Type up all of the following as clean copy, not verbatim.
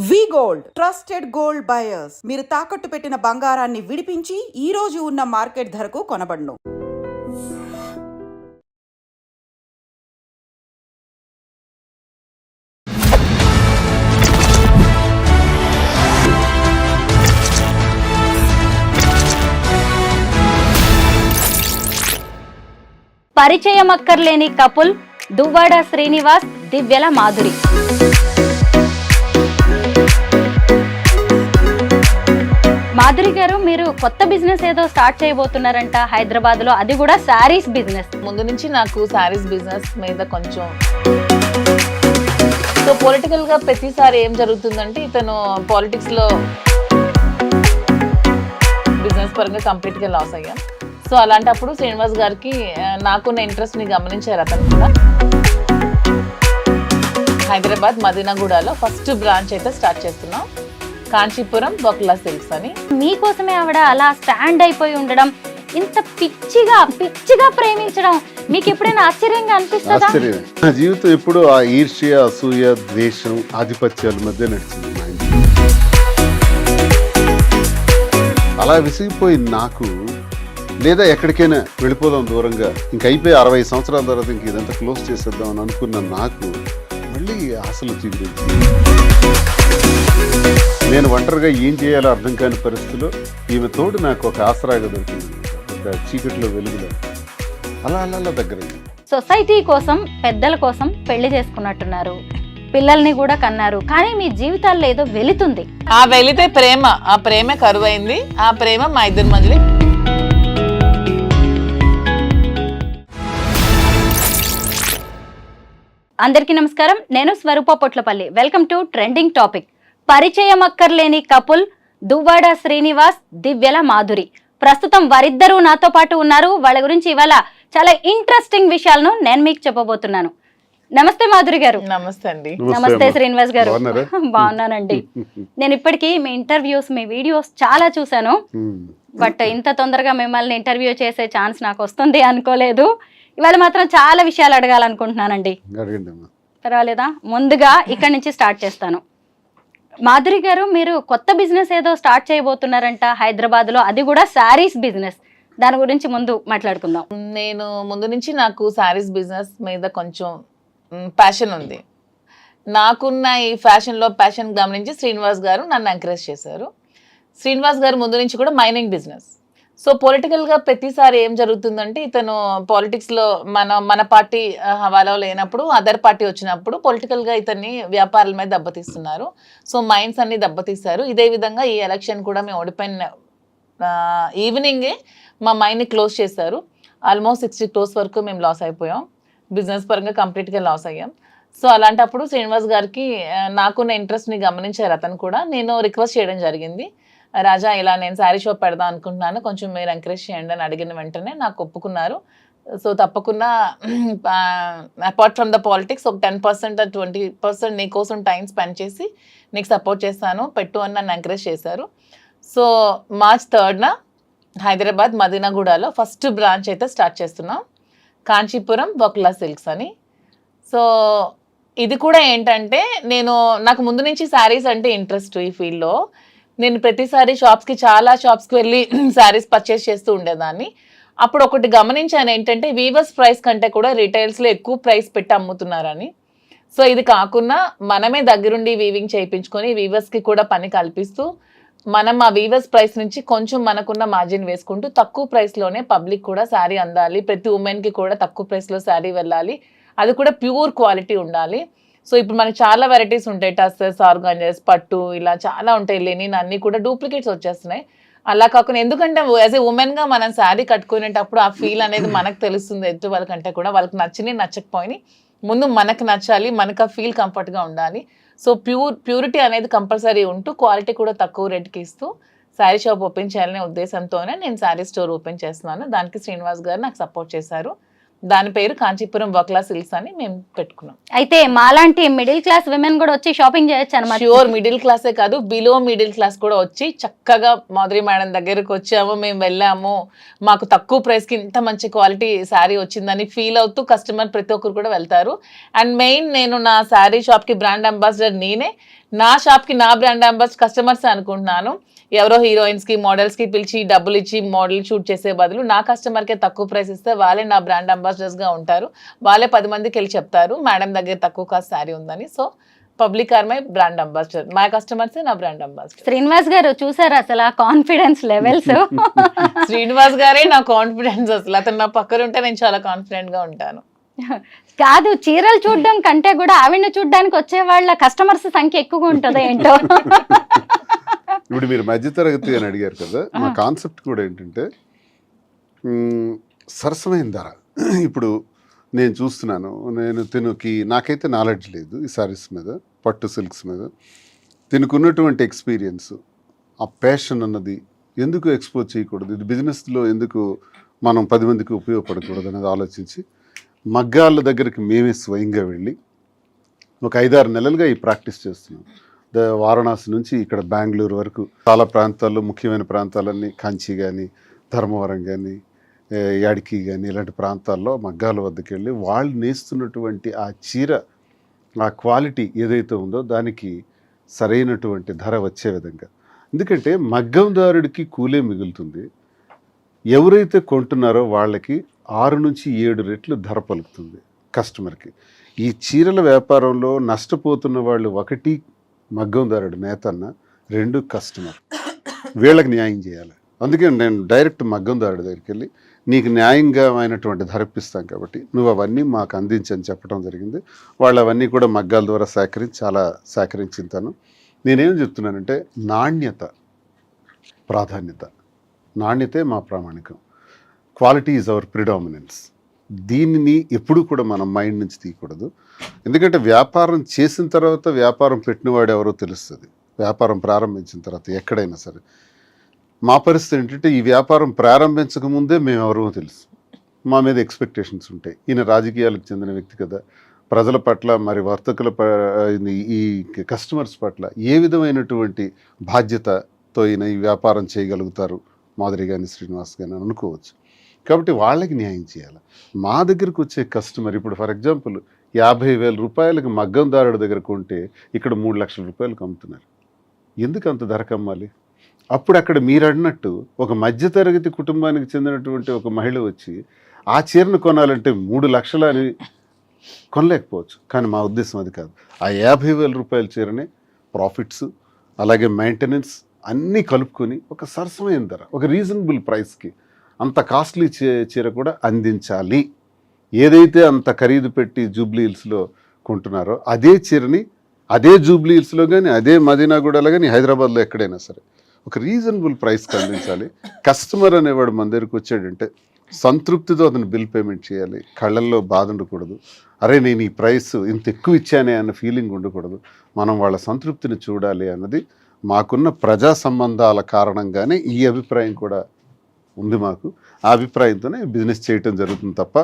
వి gold trusted gold buyers మీరు తాకట్టు పెట్టిన బంగారాన్ని విడిపించి ఈ రోజు ఉన్న మార్కెట్ ధరకు కొనబడును. పరిచయం అక్కర్లేని కపుల్ దువ్వాడ శ్రీనివాస్, దివ్యల మాధురి. మాధురి గారు, మీరు కొత్త బిజినెస్ ఏదో స్టార్ట్ చేయబోతున్నారంట హైదరాబాద్ లో, అది కూడా శారీస్ బిజినెస్. ముందు నుంచి నాకు శారీస్ బిజినెస్ మీద కొంచెం సో పొలిటికల్ గా ప్రతిసారి ఏం జరుగుతుందంటే ఇతను పాలిటిక్స్ లో బిజినెస్ పరంగా కంప్లీట్ గా లాస్ అయ్యాం. సో అలాంటప్పుడు శ్రీనివాస్ గారికి నాకున్న ఇంట్రెస్ట్ ని గమనించారు. అతను కూడా హైదరాబాద్ మదీనాగూడలో ఫస్ట్ బ్రాంచ్ అయితే స్టార్ట్ చేస్తున్నాం, కాంచీపురం బొక్లా సిల్క్స్ అని. మీకోసమే ఆవిడ అలా స్టాండ్ అయిపోయి ఉండడం, ఇంత పిచ్చిగా ప్రేమించడం మీకు ఎప్పుడైనా ఆశ్చర్యంగా అనిపిస్తుందా? నా జీవితం ఎప్పుడు ఆ ఈర్ష్య, అసూయ, ద్వేషం, ఆధిపత్యాల మధ్య నడిచింది. మా ఇంట్లో అలా విసిగిపోయి నాకు, లేదా ఎక్కడికైనా వెళ్ళిపోదాం దూరంగా, ఇంక అయిపోయి 60 సంవత్సరాల తర్వాత ఇంక ఇదంతా క్లోజ్ చేసేద్దాం అని అనుకున్న నాకు మళ్ళీ ఆశలు చిగురించి నేను ఒంటరిగా ఏం చేయాలో అర్థం కాని పరిస్థితిలో ఈమె తోడు నాకు ఒక ఆసరాగా దొరికింది, ఒక చీకటిలో వెలుగులో. అలా దగ్గర సొసైటీ కోసం, పెద్దల కోసం పెళ్లి చేసుకున్నట్టున్నారు, పిల్లల్ని కూడా కన్నారు, కానీ మీ జీవితాల్లో ఏదో వెళుతుంది. ఆ వెళితే ప్రేమ, ఆ ప్రేమ కరువైంది. ఆ ప్రేమ మా ఇద్దరి మధ్యలో. అందరికీ నమస్కారం, నేను Swaroopa Potlapalli. Welcome to trending topic. పరిచయం అక్కర్లేని కపుల్ దువ్వాడ శ్రీనివాస్, దివ్యల మాధురి. ప్రస్తుతం వారిద్దరూ నాతో పాటు ఉన్నారు. వాళ్ళ గురించి ఇవాళ చాలా ఇంట్రెస్టింగ్ విషయాలను నేను మీకు చెప్పబోతున్నాను. నమస్తే మాధురి గారు. నమస్తే అండి. నమస్తే శ్రీనివాస్ గారు. బాగున్నానండి. నేను ఇప్పటికీ మీ ఇంటర్వ్యూస్, మీ వీడియోస్ చాలా చూశాను, బట్ ఇంత తొందరగా మిమ్మల్ని ఇంటర్వ్యూ చేసే ఛాన్స్ నాకు వస్తుంది అనుకోలేదు. ఇవాళ మాత్రం చాలా విషయాలు అడగాలనుకుంటున్నానండి. పర్వాలేదా? ముందుగా ఇక్కడి నుంచి స్టార్ట్ చేస్తాను. మాధురి గారు, మీరు కొత్త బిజినెస్ ఏదో స్టార్ట్ చేయబోతున్నారంట హైదరాబాద్ లో, అది కూడా శారీస్ బిజినెస్. దాని గురించి ముందు మాట్లాడుకుందాం. నేను ముందు నుంచి నాకు శారీస్ బిజినెస్ మీద కొంచెం ప్యాషన్ ఉంది. నాకున్న ఈ ఫ్యాషన్లో ప్యాషన్ గమనించి శ్రీనివాస్ గారు నన్ను ఎంకరేజ్ చేశారు. శ్రీనివాస్ గారు ముందు నుంచి కూడా మైనింగ్ బిజినెస్. సో పొలిటికల్గా ప్రతిసారి ఏం జరుగుతుందంటే ఇతను పాలిటిక్స్లో మన పార్టీ హవాలో లేనప్పుడు అదర్ పార్టీ వచ్చినప్పుడు పొలిటికల్గా ఇతన్ని వ్యాపారాల మీద దెబ్బతీస్తున్నారు. సో మైన్స్ అన్ని దెబ్బతీస్తారు. ఇదే విధంగా ఈ ఎలక్షన్ కూడా మేము ఓడిపోయిన ఈవినింగే మా మైన్ని క్లోజ్ చేశారు. ఆల్మోస్ట్ 60 crores వరకు మేము లాస్ అయిపోయాం. బిజినెస్ పరంగా కంప్లీట్గా లాస్ అయ్యాం. సో అలాంటప్పుడు శ్రీనివాస్ గారికి నాకున్న ఇంట్రెస్ట్ని గమనించారు. అతను కూడా నేను రిక్వెస్ట్ చేయడం జరిగింది, రాజా ఇలా నేను శారీ షాప్ పెడదాం అనుకుంటున్నాను, కొంచెం మీరు ఎంకరేజ్ చేయండి అని అడిగిన వెంటనే నాకు ఒప్పుకున్నారు. సో తప్పకుండా అపార్ట్ ఫ్రమ్ ద పాలిటిక్స్ ఒక 10% 20% నీ కోసం టైం స్పెండ్ చేసి నీకు సపోర్ట్ చేస్తాను, పెట్టు అని నన్ను ఎంకరేజ్ చేశారు. సో March 3rd హైదరాబాద్ మదీనాగూడలో ఫస్ట్ బ్రాంచ్ అయితే స్టార్ట్ చేస్తున్నాం, కాంచీపురం బొక్లా సిల్క్స్ అని. సో ఇది కూడా ఏంటంటే నాకు ముందు నుంచి శారీస్ అంటే ఇంట్రెస్ట్. ఈ ఫీల్డ్లో నేను ప్రతిసారి చాలా షాప్స్కి వెళ్ళి శారీస్ పర్చేస్ చేస్తూ ఉండేదాన్ని. అప్పుడు ఒకటి గమనించాను ఏంటంటే వీవర్స్ ప్రైస్ కంటే కూడా రిటైల్స్లో ఎక్కువ ప్రైస్ పెట్టి అమ్ముతున్నారని. సో ఇది కాకుండా మనమే దగ్గరుండి వీవింగ్ చేయించుకొని వీవర్స్కి కూడా పని కల్పిస్తూ మనం ఆ వీవర్స్ ప్రైస్ నుంచి కొంచెం మనకున్న మార్జిన్ వేసుకుంటూ తక్కువ ప్రైస్లోనే పబ్లిక్ కూడా శారీ అందాలి, ప్రతి ఉమెన్కి కూడా తక్కువ ప్రైస్లో శారీ వెళ్ళాలి, అది కూడా ప్యూర్ క్వాలిటీ ఉండాలి. సో ఇప్పుడు మనకి చాలా వెరైటీస్ ఉంటాయి, టస్సెస్, ఆర్గాంజెస్, పట్టు, ఇలా చాలా ఉంటాయి. లెనిన్ అన్నీ కూడా డూప్లికేట్స్ వచ్చేస్తున్నాయి. అలా కాకుండా ఎందుకంటే యాజ్ ఏ ఉమెన్గా మనం శారీ కట్టుకునేటప్పుడు ఆ ఫీల్ అనేది మనకు తెలుస్తుంది. ఎదుటి వాళ్ళకంటే కూడా వాళ్ళకి నచ్చినాయి నచ్చకపోయినాయి, ముందు మనకు నచ్చాలి, మనకు ఆ ఫీల్ కంఫర్ట్గా ఉండాలి. సో ప్యూరిటీ అనేది కంపల్సరీ ఉంటూ క్వాలిటీ కూడా తక్కువ రేట్కి ఇస్తూ శారీ షాప్ ఓపెన్ చేయాలనే ఉద్దేశంతోనే నేను శారీ స్టోర్ ఓపెన్ చేస్తున్నాను. దానికి శ్రీనివాస్ గారు నాకు సపోర్ట్ చేశారు. దాని పేరు కాంచీపురం బొక్లా సిల్క్స్ అని మేము పెట్టుకున్నాం. అయితే మాలాంటి మిడిల్ క్లాస్ విమెన్ కూడా వచ్చి షాపింగ్ చేయొచ్చు అన్నమాట. ష్యూర్, మిడిల్ క్లాసే కాదు, బిలో మిడిల్ క్లాస్ కూడా వచ్చి చక్కగా మాధురి మేడం దగ్గరకు వచ్చాము, మేము వెళ్ళాము, మాకు తక్కువ ప్రైస్కి ఇంత మంచి క్వాలిటీ శారీ వచ్చిందని ఫీల్ అవుతూ కస్టమర్ ప్రతి ఒక్కరు కూడా వెళ్తారు. అండ్ మెయిన్ నేను నా శారీ షాప్కి బ్రాండ్ అంబాసిడర్ నేనే. నా షాప్ కి నా బ్రాండ్ అంబాసిడర్ కస్టమర్స్ అనుకుంటున్నాను. ఎవరో హీరోయిన్స్ కి మోడల్స్ కి పిలిచి డబ్బులు ఇచ్చి మోడల్ షూట్ చేసే బదులు నా కస్టమర్ కే తక్కువ ప్రైస్ ఇస్తే వాళ్ళే నా బ్రాండ్ అంబాసిడర్స్ గా ఉంటారు. వాళ్ళే 10 మందికి వెళ్ళి చెప్తారు మేడం దగ్గర తక్కువ కాస్ట్ శారీ ఉందని. So public are my brand ambassador, my customers నా బ్రాండ్ అంబాసిడర్. శ్రీనివాస్ గారు చూసారు అసలు ఆ కాన్ఫిడెన్స్ లెవెల్స్. శ్రీనివాస్ గారే నా కాన్ఫిడెన్స్. అసలు అతను నా పక్కన ఉంటే నేను చాలా కాన్ఫిడెంట్ గా ఉంటాను. కాదు, చీరలు చూడడం కంటే కూడా ఆవిడని చూడడానికి వచ్చే వాళ్ళ కస్టమర్స్ సంఖ్య ఎక్కువగా ఉంటుందో ఏంటో. ఇప్పుడు మీరు మధ్యతరగతి అని అడిగారు కదా, మా కాన్సెప్ట్ కూడా ఏంటంటే సరసమైన ధర. ఇప్పుడు నేను చూస్తున్నాను, నాకైతే నాలెడ్జ్ లేదు ఈ సారీస్ మీద, పట్టు సిల్క్స్ మీద. తినుకున్నటువంటి ఎక్స్పీరియన్స్, ఆ ప్యాషన్ అన్నది ఎందుకు ఎక్స్పోజ్ చేయకూడదు, ఇది బిజినెస్లో ఎందుకు మనం 10 మందికి ఉపయోగపడకూడదు అనేది ఆలోచించి మగ్గాళ్ళ దగ్గరికి మేమే స్వయంగా వెళ్ళి ఒక 5-6 నెలలుగా ఈ ప్రాక్టీస్ చేస్తున్నాం. వారణాసి నుంచి ఇక్కడ బెంగళూరు వరకు చాలా ప్రాంతాల్లో, ముఖ్యమైన ప్రాంతాలన్నీ కాంచి కానీ, ధర్మవరం కానీ, యాడికి కానీ, ఇలాంటి ప్రాంతాల్లో మగ్గాల వద్దకు వెళ్ళి వాళ్ళు నేస్తున్నటువంటి ఆ చీర, ఆ క్వాలిటీ ఏదైతే ఉందో దానికి సరైనటువంటి ధర వచ్చే విధంగా. ఎందుకంటే మగ్గందారుడికి కూలే మిగులుతుంది, ఎవరైతే కొంటున్నారో వాళ్ళకి 6 నుంచి 7 రెట్లు ధర పలుకుతుంది కస్టమర్కి. ఈ చీరల వ్యాపారంలో నష్టపోతున్న వాళ్ళు 1 మగ్గందారుడు నేతన్న, 2 కస్టమర్. వీళ్ళకి న్యాయం చేయాలి. అందుకే నేను డైరెక్ట్ మగ్గందారుడి దగ్గరికి వెళ్ళి నీకు న్యాయంగా అయినటువంటి ధర ఇప్పిస్తాం కాబట్టి నువ్వు అవన్నీ మాకు అందించని చెప్పడం జరిగింది. వాళ్ళు అవన్నీ కూడా మగ్గాల ద్వారా చాలా సేకరించుతాను. నేనేం చెప్తున్నానంటే నాణ్యత ప్రాధాన్యత, నాణ్యతే మా ప్రామాణికం. Quality is our predominance. దీనిని ఎప్పుడూ కూడా మనం మైండ్ నుంచి తీయకూడదు. ఎందుకంటే వ్యాపారం చేసిన తర్వాత వ్యాపారం పెట్టినవాడు ఎవరో తెలుస్తుంది, వ్యాపారం ప్రారంభించిన తర్వాత ఎక్కడైనా సరే. మా పరిస్థితి ఏంటంటే ఈ వ్యాపారం ప్రారంభించక ముందే మేము ఎవరో తెలుసు, మా మీద ఎక్స్పెక్టేషన్స్ ఉంటాయి. ఈయన రాజకీయాలకు చెందిన వ్యక్తి కదా, ప్రజల పట్ల మరి వర్తకుల ఈ కస్టమర్స్ పట్ల ఏ విధమైనటువంటి బాధ్యతతో ఈయన ఈ వ్యాపారం చేయగలుగుతారు మాధురి కానీ శ్రీనివాస్ కానీ అనుకోవచ్చు. కాబట్టి వాళ్ళకి న్యాయం చేయాలి. మా దగ్గరకు వచ్చే కస్టమర్ ఇప్పుడు ఫర్ ఎగ్జాంపుల్ 50,000 రూపాయలకు మగ్గందారుడి దగ్గర కొంటే ఇక్కడ 3 లక్షల రూపాయలకు అమ్ముతున్నారు. ఎందుకు అంత ధరకు అమ్మాలి? అప్పుడు అక్కడ మీరు అన్నట్టు ఒక మధ్యతరగతి కుటుంబానికి చెందినటువంటి ఒక మహిళ వచ్చి ఆ చీరను కొనాలంటే 3 లక్షలు అని కొనలేకపోవచ్చు. కానీ మా ఉద్దేశం అది కాదు. ఆ 50,000 రూపాయల చీరనే ప్రాఫిట్స్ అలాగే మెయింటెనెన్స్ అన్నీ కలుపుకొని ఒక సరసమైన ధర, ఒక రీజనబుల్ ప్రైస్కి అంత కాస్ట్లీ చీర కూడా అందించాలి. ఏదైతే అంత ఖరీదు పెట్టి జూబ్లీ హిల్స్లో కొంటున్నారో అదే చీరని అదే జూబ్లీ హిల్స్లో కానీ, అదే మదీనాగూడలో కానీ, హైదరాబాద్లో ఎక్కడైనా సరే ఒక రీజనబుల్ ప్రైస్కి అందించాలి. కస్టమర్ అనేవాడు మన దగ్గరికి వచ్చాడంటే సంతృప్తితో అతను బిల్ పేమెంట్ చేయాలి. కళ్ళల్లో బాధ ఉండకూడదు, అరే నేను ఈ ప్రైస్ ఇంత ఎక్కువ ఇచ్చానే అన్న ఫీలింగ్ ఉండకూడదు. మనం వాళ్ళ సంతృప్తిని చూడాలి అన్నది మాకున్న ప్రజా సంబంధాల కారణంగానే ఈ అభిప్రాయం కూడా ఉంది మాకు. ఆ అభిప్రాయంతోనే బిజినెస్ చేయటం జరుగుతుంది తప్ప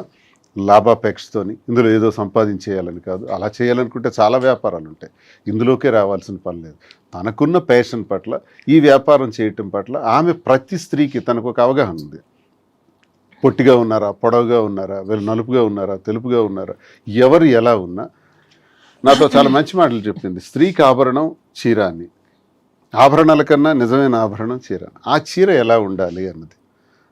లాభాపేక్షతోని ఇందులో ఏదో సంపాదించేయాలని కాదు. అలా చేయాలనుకుంటే చాలా వ్యాపారాలు ఉంటాయి, ఇందులోకే రావాల్సిన పని లేదు. తనకున్న ప్యాషన్ పట్ల, ఈ వ్యాపారం చేయటం పట్ల ఆమె ప్రతి స్త్రీకి తనకు ఒక అవగాహన ఉంది. పొట్టిగా ఉన్నారా, పొడవుగా ఉన్నారా, వీళ్ళు నలుపుగా ఉన్నారా, తెలుపుగా ఉన్నారా, ఎవరు ఎలా ఉన్నా నాతో చాలా మంచి మాటలు చెప్పింది. స్త్రీకి ఆభరణం చీర అని, ఆభరణాల కన్నా నిజమైన ఆభరణం చీర. ఆ చీర ఎలా ఉండాలి అన్నది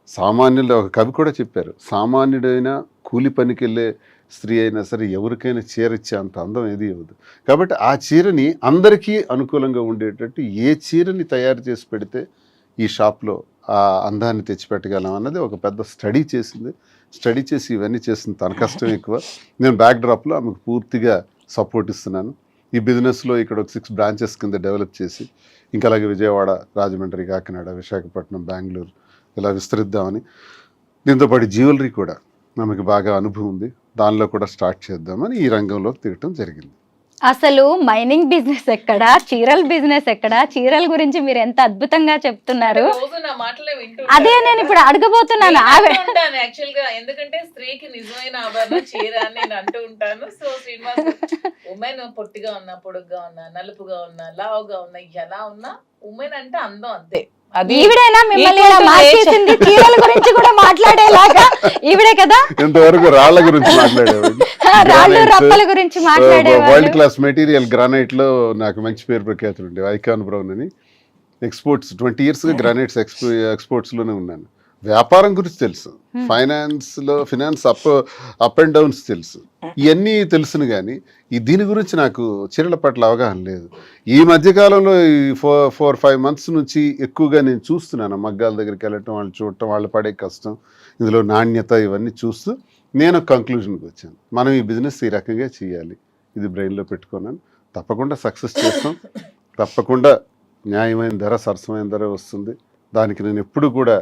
సామాన్యులు, ఒక కవి కూడా చెప్పారు, సామాన్యుడైనా కూలి పనికి వెళ్ళే స్త్రీ అయినా సరే ఎవరికైనా చీర ఇచ్చే అంత అందం ఏది ఇవ్వదు. కాబట్టి ఆ చీరని అందరికీ అనుకూలంగా ఉండేటట్టు ఏ చీరని తయారు చేసి పెడితే ఈ షాప్లో ఆ అందాన్ని తెచ్చిపెట్టగలం అన్నది ఒక పెద్ద స్టడీ చేసింది. స్టడీ చేసి ఇవన్నీ చేసింది తన కష్టం ఎక్కువ. నేను బ్యాక్డ్రాప్లో ఆమెకు పూర్తిగా సపోర్ట్ ఇస్తున్నాను. ఈ బిజినెస్లో ఇక్కడ ఒక 6 బ్రాంచెస్ కింద డెవలప్ చేసి ఇంకా అలాగే విజయవాడ, రాజమండ్రి, కాకినాడ, విశాఖపట్నం, బెంగళూరు ఇలా విస్తరిద్దామని, దీంతో పాటు జ్యువెలరీ కూడా మనకి బాగా అనుభవం ఉంది, దానిలో కూడా స్టార్ట్ చేద్దామని ఈ రంగంలోకి దిగటం జరిగింది. అసలు మైనింగ్ బిజినెస్ ఎక్కడా, చీరల బిజినెస్ ఎక్కడా? చీరల గురించి మీరు ఎంత అద్భుతంగా చెప్తున్నారు. అదే నేను ఇప్పుడు అడగబోతున్నాను. యాక్చువల్ గా ఎందుకంటే స్త్రీకి నిజమైన ఆభరణం చీర అని నేను అంటూ ఉంటాను. సో శ్రీనివాస్, ఉమెన్ పొట్టిగా ఉన్నా, పొడుగ్గా ఉన్నా, నలుపుగా ఉన్నా, లావుగా ఉన్నా, ఎలా ఉన్నా ఉమెన్ అంటే అందం అంతే. అది ఈవిడైనా మిమ్మల్ని equal ఇలా to మార్చేసింది, చీరల గురించి కూడా మాట్లాడేలాగా ఈవిడే కదా. ఇంతవరకు రాళ్ల గురించి మాట్లాడేవాడు. రాళ్ళు రప్పల గురించి వరల్డ్ మాట్లాడేవాళ్ళు. క్లాస్ మెటీరియల్ గ్రానైట్ లో నాకు మంచి పేరు ప్రఖ్యాతులు ఉండే ఐకాన్ బ్రౌన్ అని. ఎక్స్పోర్ట్స్ 20 years గా గ్రానైట్స్ ఎక్స్పోర్ట్స్ లోనే ఉన్నాను. వ్యాపారం గురించి తెలుసు, ఫినాన్స్ అప్ అండ్ డౌన్స్ తెలుసు, ఇవన్నీ తెలుసును కానీ దీని గురించి నాకు చీరల పట్ల అవగాహన లేదు. ఈ మధ్యకాలంలో ఈ 4-5 months నుంచి ఎక్కువగా నేను చూస్తున్నాను. మగ్గాల దగ్గరికి వెళ్ళటం, వాళ్ళు చూడటం, వాళ్ళు పడే కష్టం, ఇందులో నాణ్యత, ఇవన్నీ చూస్తూ నేను ఒక కంక్లూజన్కి వచ్చాను. మనం ఈ బిజినెస్ ఈ రకంగా చేయాలి, ఇది బ్రెయిన్లో పెట్టుకున్నాను. తప్పకుండా సక్సెస్ చేస్తాం, తప్పకుండా న్యాయమైన ధర, సరసమైన ధర వస్తుంది. దానికి నేను ఎప్పుడు కూడా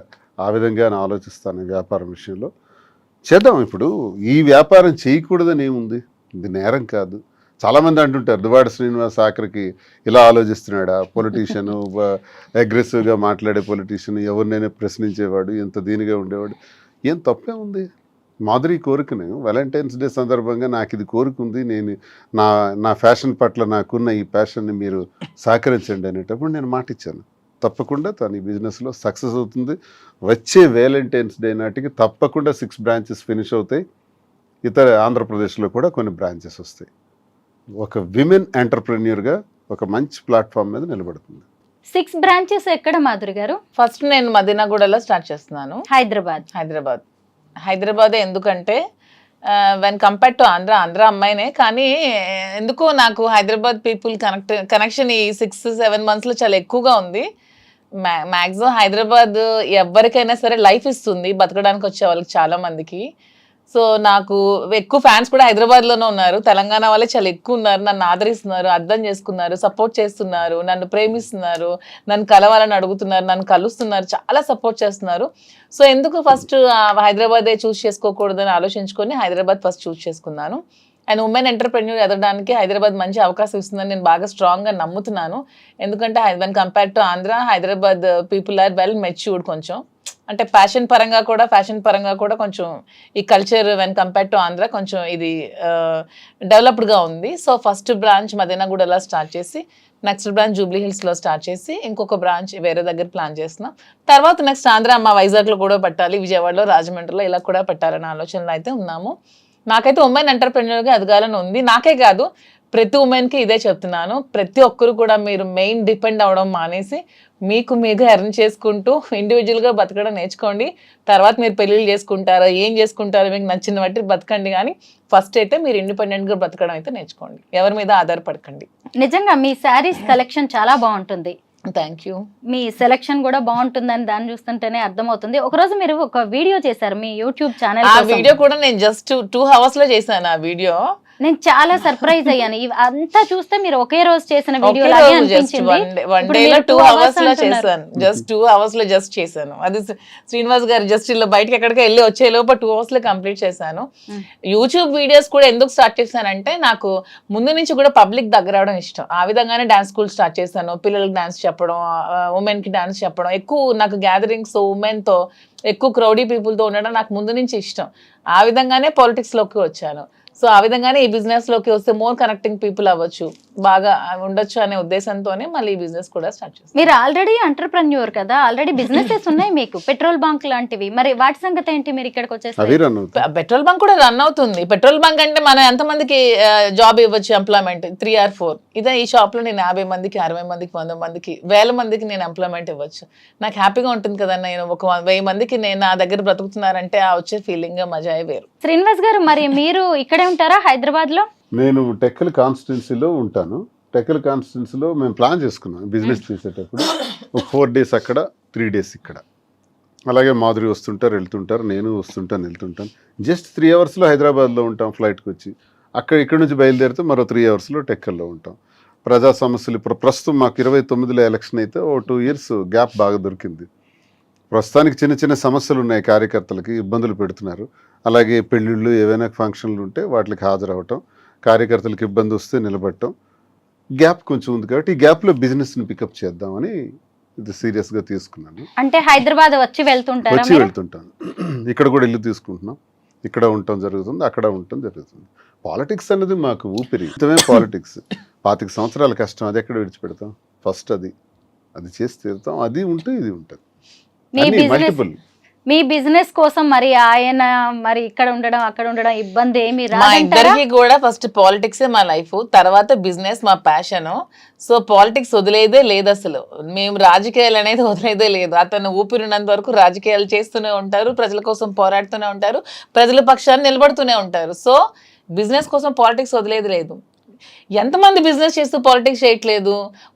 ఆ విధంగా ఆలోచిస్తాను. వ్యాపారం విషయంలో చేద్దాం. ఇప్పుడు ఈ వ్యాపారం చేయకూడదని ఏముంది, ఇది నేరం కాదు. చాలామంది అంటుంటారు దువ్వాడ శ్రీనివాస్ ఆఖరికి ఇలా ఆలోచిస్తున్నాడా, పొలిటీషియన్, అగ్రెసివ్గా మాట్లాడే పొలిటీషియన్, ఎవరినైనా ప్రశ్నించేవాడు, ఎంత దీనిగా ఉండేవాడు. ఏం తప్పే ఉంది? మాధురి కోరికను వాలంటైన్స్ డే సందర్భంగా నాకు ఇది కోరుకుంది, నేను నా ఫ్యాషన్ పట్ల నాకున్న ఈ ప్యాషన్ని మీరు సహకరించండి అనేటప్పుడు నేను మాట ఇచ్చాను. తప్పకుండా తను ఈ బిజినెస్లో సక్సెస్ అవుతుంది. వచ్చే వ్యాలంటైన్స్ డే నాటికి తప్పకుండా 6 branches ఫినిష్ అవుతాయి. ఇతర ఆంధ్రప్రదేశ్లో కూడా కొన్ని బ్రాంచెస్ వస్తాయి. ఒక విమెన్ ఎంటర్ప్రెన్యూర్గా ఒక మంచి ప్లాట్ఫామ్ మీద నిలబడుతుంది. 6 branches ఎక్కడ మాధురి గారు? ఫస్ట్ నేను మదీనాగూడలో స్టార్ట్ చేస్తున్నాను. హైదరాబాద్ ఎందుకంటే వెన్ కంపేర్డ్ టు ఆంధ్ర అమ్మాయినే, కానీ ఎందుకో నాకు హైదరాబాద్ పీపుల్ కనెక్షన్ ఈ 6-7 monthsలో చాలా ఎక్కువగా ఉంది. మ్యాక్సిమం హైదరాబాద్ ఎవరికైనా సరే లైఫ్ ఇస్తుంది, బతకడానికి వచ్చే వాళ్ళకి చాలా మందికి. సో నాకు ఎక్కువ ఫ్యాన్స్ కూడా హైదరాబాద్లోనే ఉన్నారు. తెలంగాణ వాళ్ళే చాలా ఎక్కువ ఉన్నారు. నన్ను ఆదరిస్తున్నారు, అర్థం చేసుకున్నారు, సపోర్ట్ చేస్తున్నారు, నన్ను ప్రేమిస్తున్నారు, నన్ను కలవాలని అడుగుతున్నారు, నన్ను కలుస్తున్నారు, చాలా సపోర్ట్ చేస్తున్నారు. సో ఎందుకు ఫస్ట్ హైదరాబాదే చూస్ చేసుకోకూడదని ఆలోచించుకొని హైదరాబాద్ ఫస్ట్ చూస్ చేసుకున్నాను. అండ్ ఉమెన్ ఎంటర్ప్రెన్యూర్ ఎదగడానికి హైదరాబాద్ మంచి అవకాశం ఇస్తుందని నేను బాగా స్ట్రాంగ్గా నమ్ముతున్నాను. ఎందుకంటే when compared to Andhra, Hyderabad people are well matured. కొంచెం అంటే ఫ్యాషన్ పరంగా కూడా కొంచెం ఈ culture when compared to Andhra కొంచెం ఇది డెవలప్డ్గా ఉంది. సో ఫస్ట్ బ్రాంచ్ మదీనాగూడలో స్టార్ట్ చేసి, నెక్స్ట్ బ్రాంచ్ జూబ్లీ హిల్స్లో స్టార్ట్ చేసి, ఇంకొక బ్రాంచ్ వేరే దగ్గర ప్లాన్ చేస్తున్నాం. తర్వాత నెక్స్ట్ ఆంధ్ర వైజాగ్లో కూడా పెట్టాలి, విజయవాడలో, రాజమండ్రిలో ఇలా కూడా పెట్టాలనే ఆలోచనలో అయితే ఉన్నాము. నాకైతే ఉమెన్ ఎంటర్ప్రెన్యూర్గా ఎదగాలని ఉంది. నాకే కాదు, ప్రతి ఉమెన్కి ఇదే చెప్తున్నాను. ప్రతి ఒక్కరు కూడా మీరు మెయిన్ డిపెండ్ అవ్వడం మానేసి మీకు ఎర్న్ చేసుకుంటూ ఇండివిజువల్గా బతకడం నేర్చుకోండి. తర్వాత మీరు పెళ్ళిళ్ళు చేసుకుంటారో ఏం చేసుకుంటారో మీకు నచ్చిన బట్టి బతకండి, కానీ ఫస్ట్ అయితే మీరు ఇండిపెండెంట్గా బతకడం అయితే నేర్చుకోండి, ఎవరి మీద ఆధారపడకండి. నిజంగా మీ శారీస్ కలెక్షన్ చాలా బాగుంటుంది. Thank you. మీ సెలెక్షన్ కూడా బాగుంటుందని దాన్ని చూస్తుంటేనే అర్థమవుతుంది. ఒకరోజు మీరు ఒక వీడియో చేశారు మీ యూట్యూబ్ ఛానల్. ఆ వీడియో కూడా నేను జస్ట్ 2 hours చేశాను. ఆ వీడియో నేను చాలా సర్ప్రైజ్ అయ్యాను. అంతా చూస్తే మీరు ఒకే రోజు చేసిన వీడియో లాగే అనిపించింది. 1 dayలో 2 hours చేశాను. జస్ట్ 2 hours చేశాను. అది శ్రీనివాస్ గారు జస్ట్ ఇలా బయటకి ఎక్కడికి వెళ్ళి వచ్చే లోపు 2 hours కంప్లీట్ చేశాను. యూట్యూబ్ వీడియోస్ కూడా ఎందుకు స్టార్ట్ చేశానంటే నాకు ముందు నుంచి కూడా పబ్లిక్ దగ్గర అవడం ఇష్టం. ఆ విధంగానే డాన్స్ స్కూల్ స్టార్ట్ చేశాను. పిల్లలకి డాన్స్ చెప్పడం, ఉమెన్ కి డాన్స్ చెప్పడం, ఎక్కువ నాకు గ్యాదరింగ్స్ ఉమెన్ తో ఎక్కువ క్రౌడీ పీపుల్తో ఉండడం నాకు ముందు నుంచి ఇష్టం. ఆ విధంగానే పాలిటిక్స్ లోకి వచ్చాను. సో ఆ విధంగానే ఈ బిజినెస్ లోకి వస్తే మోర్ కనెక్టింగ్ పీపుల్ అవ్వచ్చు, బాగా ఉండొచ్చు అనే ఉద్దేశంతోనే మళ్ళీ ఈ బిజినెస్ కూడా స్టార్ట్ చేస్తాను. మీరు ఆల్రెడీ ఎంటర్ప్రెన్యూర్ కదా, ఆల్రెడీ బిజినెసెస్ ఉన్నాయి మీకు, పెట్రోల్ బంక్ లాంటివి. మరి వాటి సంగతి ఏంటి? మీరు ఇక్కడికి వచ్చేసి పెట్రోల్ బంక్ కూడా రన్ అవుతుంది. పెట్రోల్ బంక్ అంటే మనం ఎంతమందికి జాబ్ ఇవ్వచ్చు, ఎంప్లాయ్మెంట్ 3 or 4. ఇదే ఈ షాప్ లో నేను 50 మందికి, 60 మందికి, 100 మందికి, 1000 మందికి నేను ఎంప్లాయ్మెంట్ ఇవ్వచ్చు. నాకు హ్యాపీగా ఉంటుంది కదా. నేను ఒక 1000 మందికి నేను నా దగ్గర బ్రతుకుతున్నారంటే ఆ వచ్చే ఫీలింగ్ మజాయే వేరు. శ్రీనివాస్ గారు, మరి మీరు ఇక్కడే ఉంటారా హైదరాబాద్ లో? నేను టెక్కల్ కాన్స్టిట్యున్సీలో ఉంటాను. టెక్కల్ కాన్స్టిట్యున్సీలో మేము ప్లాన్ చేసుకున్నాం బిజినెస్ చేసేటప్పుడు. ఒక 4 days అక్కడ, 3 days ఇక్కడ. అలాగే మాధురి వస్తుంటారు, వెళ్తుంటారు, నేను వస్తుంటాను, వెళ్తుంటాను. జస్ట్ 3 hours హైదరాబాద్లో ఉంటాం ఫ్లైట్కి వచ్చి. ఇక్కడ నుంచి బయలుదేరితే మరో 3 hours టెక్కల్లో ఉంటాం. ప్రజా సమస్యలు ఇప్పుడు ప్రస్తుతం మాకు 29లో ఎలక్షన్ అయితే ఓ 2 years గ్యాప్ బాగా దొరికింది. ప్రస్తుతానికి చిన్న చిన్న సమస్యలు ఉన్నాయి, కార్యకర్తలకి ఇబ్బందులు పెడుతున్నారు. అలాగే పెళ్ళిళ్ళు, ఏవైనా ఫంక్షన్లు ఉంటే వాటికి హాజరవటం, కార్యకర్తలకు ఇబ్బంది వస్తే నిలబడటం, గ్యాప్ కొంచెం ఉంది. కాబట్టి ఈ గ్యాప్లో బిజినెస్ని పికప్ చేద్దామని ఇది సీరియస్గా తీసుకున్నాను. అంటే హైదరాబాద్ వచ్చి వెళ్తుంటాను. ఇక్కడ కూడా ఇల్లు తీసుకుంటున్నాం, ఇక్కడ ఉండటం జరుగుతుంది, అక్కడ ఉండటం జరుగుతుంది. పాలిటిక్స్ అనేది మాకు ఊపిరి, ఇంతమే పాలిటిక్స్. 25 సంవత్సరాల కష్టం, అది ఎక్కడ విడిచిపెడతాం? ఫస్ట్ అది అది చేసి తీరుతాం. అది ఉంటే ఇది ఉంటుంది. మీ అన్ని బిజినెస్ మల్టిపుల్. మీ బిజినెస్ కోసం మరి ఆయన మరి ఇక్కడ ఉండడం అక్కడ ఉండడం ఇబ్బంది ఏమి మా రాదంటారా? ఇద్దరికి కూడా ఫస్ట్ పాలిటిక్సే మా లైఫ్, తర్వాత బిజినెస్ మా ప్యాషన్. సో పాలిటిక్స్ వదిలేదే లేదు అసలు. మేము రాజకీయాలు అనేది వదిలేదే లేదు. అతను ఊపిరినంత వరకు రాజకీయాలు చేస్తూనే ఉంటారు, ప్రజల కోసం పోరాడుతూనే ఉంటారు, ప్రజల పక్షాన్ని నిలబడుతూనే ఉంటారు. సో బిజినెస్ కోసం పాలిటిక్స్ వదిలేది లేదు. ఎంతమంది బిజినెస్ చేస్తూ పాలిటిక్స్ చేయట్లేదు?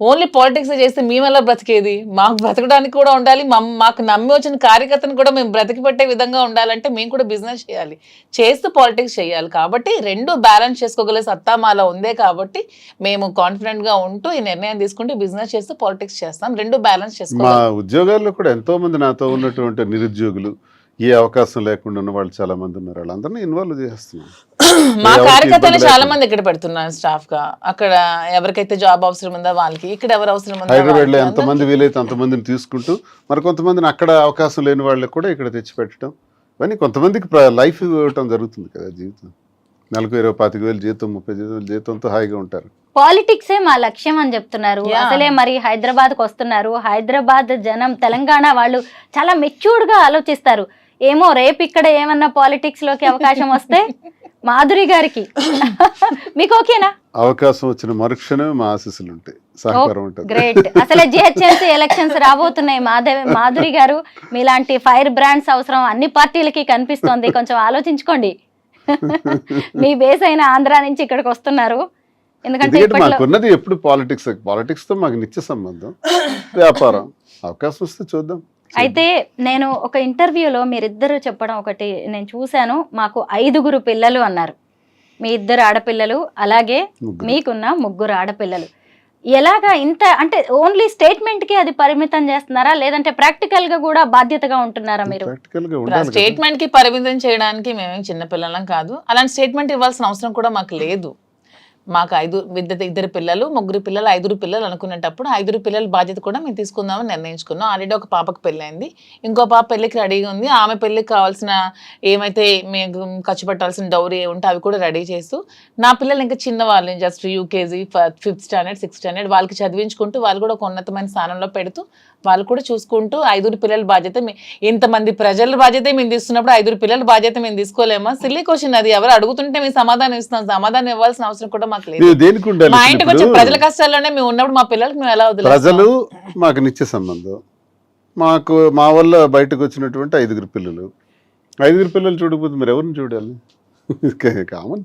ఓన్లీ పాలిటిక్స్ చేస్తే మేము ఎలా బ్రతికేది? మాకు బ్రతకడానికి కూడా ఉండాలి, మాకు నమ్మి వచ్చిన కార్యకర్తను కూడా మేము బ్రతికి పెట్టే విధంగా ఉండాలంటే మేము కూడా బిజినెస్ చేయాలి, చేస్తూ పాలిటిక్స్ చేయాలి. కాబట్టి రెండు బ్యాలెన్స్ చేసుకోగల సత్తా మాలో ఉందే కాబట్టి మేము కాన్ఫిడెంట్ గా ఉంటూ ఈ నిర్ణయం తీసుకుంటూ బిజినెస్ చేస్తూ పాలిటిక్స్ చేస్తాం. రెండు బ్యాలెన్స్ మా చేసుకోవాలి. ఉద్యోగాల్లో కూడా ఎంతో మంది నాతో ఉన్నటువంటి నిరుద్యోగులు, ఏ అవకాశం లేకుండా ఉన్న వాళ్ళు చాలా మంది ఉన్నారు. వాళ్ళందరినీ ఇన్వాల్వ్ చేస్తున్నాం. మా ఎవరికి కార్యకర్తలు ఇబ్బంది చాలా లేకుండా. మంది ఇక్కడ పెడుతున్నాను స్టాఫ్ గా. అక్కడ ఎవరికైతే జాబ్ అవసరం ఉందో వాళ్ళకి, ఇక్కడ ఎవరు అవసరం ఉందో హైదరాబాద్ లో వాళ్ళకి, ఎంతమంది వీలైతే అంతమందిని తీసుకుంటూ మరి కొంతమందిని అక్కడ అవకాశం లేని వాళ్ళకి కూడా ఇక్కడ తెచ్చిపెట్టడం, ఇవన్నీ కొంతమందికి లైఫ్ ఇవ్వటం జరుగుతుంది కదా. జీవితం నెలకు 20-25,000 జీతం, 30,000 జీతంతో హాయిగా ఉంటారు. పాలిటిక్సే మా లక్ష్యం అని చెప్తున్నారు. Yeah. అసలే మరి హైదరాబాద్కి వస్తున్నారు. హైదరాబాద్ జనం, తెలంగాణ వాళ్ళు చాలా మెచ్యూర్డ్ గా ఆలోచిస్తారు. ఏమో రేపు ఇక్కడ ఏమన్నా పాలిటిక్స్ లోకి అవకాశం వస్తే మాధురి గారికి మీకు ఓకేనా? అవకాశం వచ్చిన మరుక్షణమే మా ఆశీస్సులు ఉంటాయి, సహకారం ఉంటుంది. గ్రేట్. అసలే జిహెచ్ఎంసీ ఎలక్షన్స్ రాబోతున్నాయి. మాధురి గారు మీలాంటి ఫైర్ బ్రాండ్స్ అవసరం అన్ని పార్టీలకి కనిపిస్తోంది. కొంచెం ఆలోచించుకోండి. మీ బేస్ అయిన ఆంధ్ర నుంచి ఇక్కడికి వస్తున్నారు. ఎందుకంటే ఎందుకంటే ఇప్పట్లో మాకున్నది ఎప్పుడు పాలిటిక్స్ తో మాకు నిత్య సంబంధం, వ్యాపారం. అవకాశం వస్తే చూద్దాం. అయితే నేను ఒక ఇంటర్వ్యూలో మీరిద్దరు చెప్పడం ఒకటి నేను చూశాను. మాకు 5 పిల్లలు అన్నారు. మీ 2 ఆడపిల్లలు, అలాగే ముగ్గురు. మీకున్న 3 ఆడపిల్లలు. ఎలాగా ఇంత అంటే ఓన్లీ స్టేట్మెంట్ కి అది పరిమితం చేస్తున్నారా, లేదంటే ప్రాక్టికల్ గా కూడా బాధ్యతగా ఉంటున్నారా మీరు? ప్రాక్టికల్ గా ఉండాలి కదా. స్టేట్మెంట్ కి పరిమితం చేయడానికి మేమేం చిన్నపిల్లలం కాదు. అలాంటి స్టేట్మెంట్ ఇవ్వాల్సిన అవసరం కూడా మాకు లేదు. మాకు 2 పిల్లలు, 3 పిల్లలు, 5 పిల్లలు అనుకునేటప్పుడు 5 పిల్లల బాధ్యత కూడా మేము తీసుకుందామని నిర్ణయించుకున్నాం. ఆల్రెడీ ఒక పాపకు పెళ్ళి అయింది, ఇంకో పాప పెళ్ళికి రెడీగా ఉంది. ఆమె పెళ్ళికి కావాల్సిన ఏమైతే మేము ఖర్చు పెట్టాల్సిన డౌరీ ఉంటే అవి కూడా రెడీ చేస్తూ, నా పిల్లలు ఇంకా చిన్నవాళ్ళు, just UKG, 5th standard, 6th standard, వాళ్ళకి చదివించుకుంటూ వాళ్ళు కూడా ఒక ఉన్నతమైన స్థానంలో పెడుతూ వాళ్ళు కూడా చూసుకుంటూ 5 పిల్లల బాధ్యత ఇంతమంది ప్రజల బాధ్యత మేము తీసుకున్నప్పుడు 5 పిల్లల బాధ్యత మేము తీసుకోలేమా? సిల్లీ క్వశ్చన్ అది. ఎవరు అడుగుతుంటే మేము సమాధానం ఇస్తాం. సమాధానం ఇవ్వాల్సిన అవసరం కూడా మాకు లేదు. మీరు దేనికి ఉండాలి? మా ఇంటికి వచ్చే ప్రజల కష్టాల్లోనే మేము ఉన్నప్పుడు మా పిల్లలకి మేము ఎలా వదిలేస్తాం? ప్రజలు మాకు నిత్య సంబంధం. మా వల్ల బయటకు వచ్చినటువంటి 5 పిల్లలు. 5 పిల్లలు చూడకపోతే మీరు ఎవరిని చూడాలి? కామన్,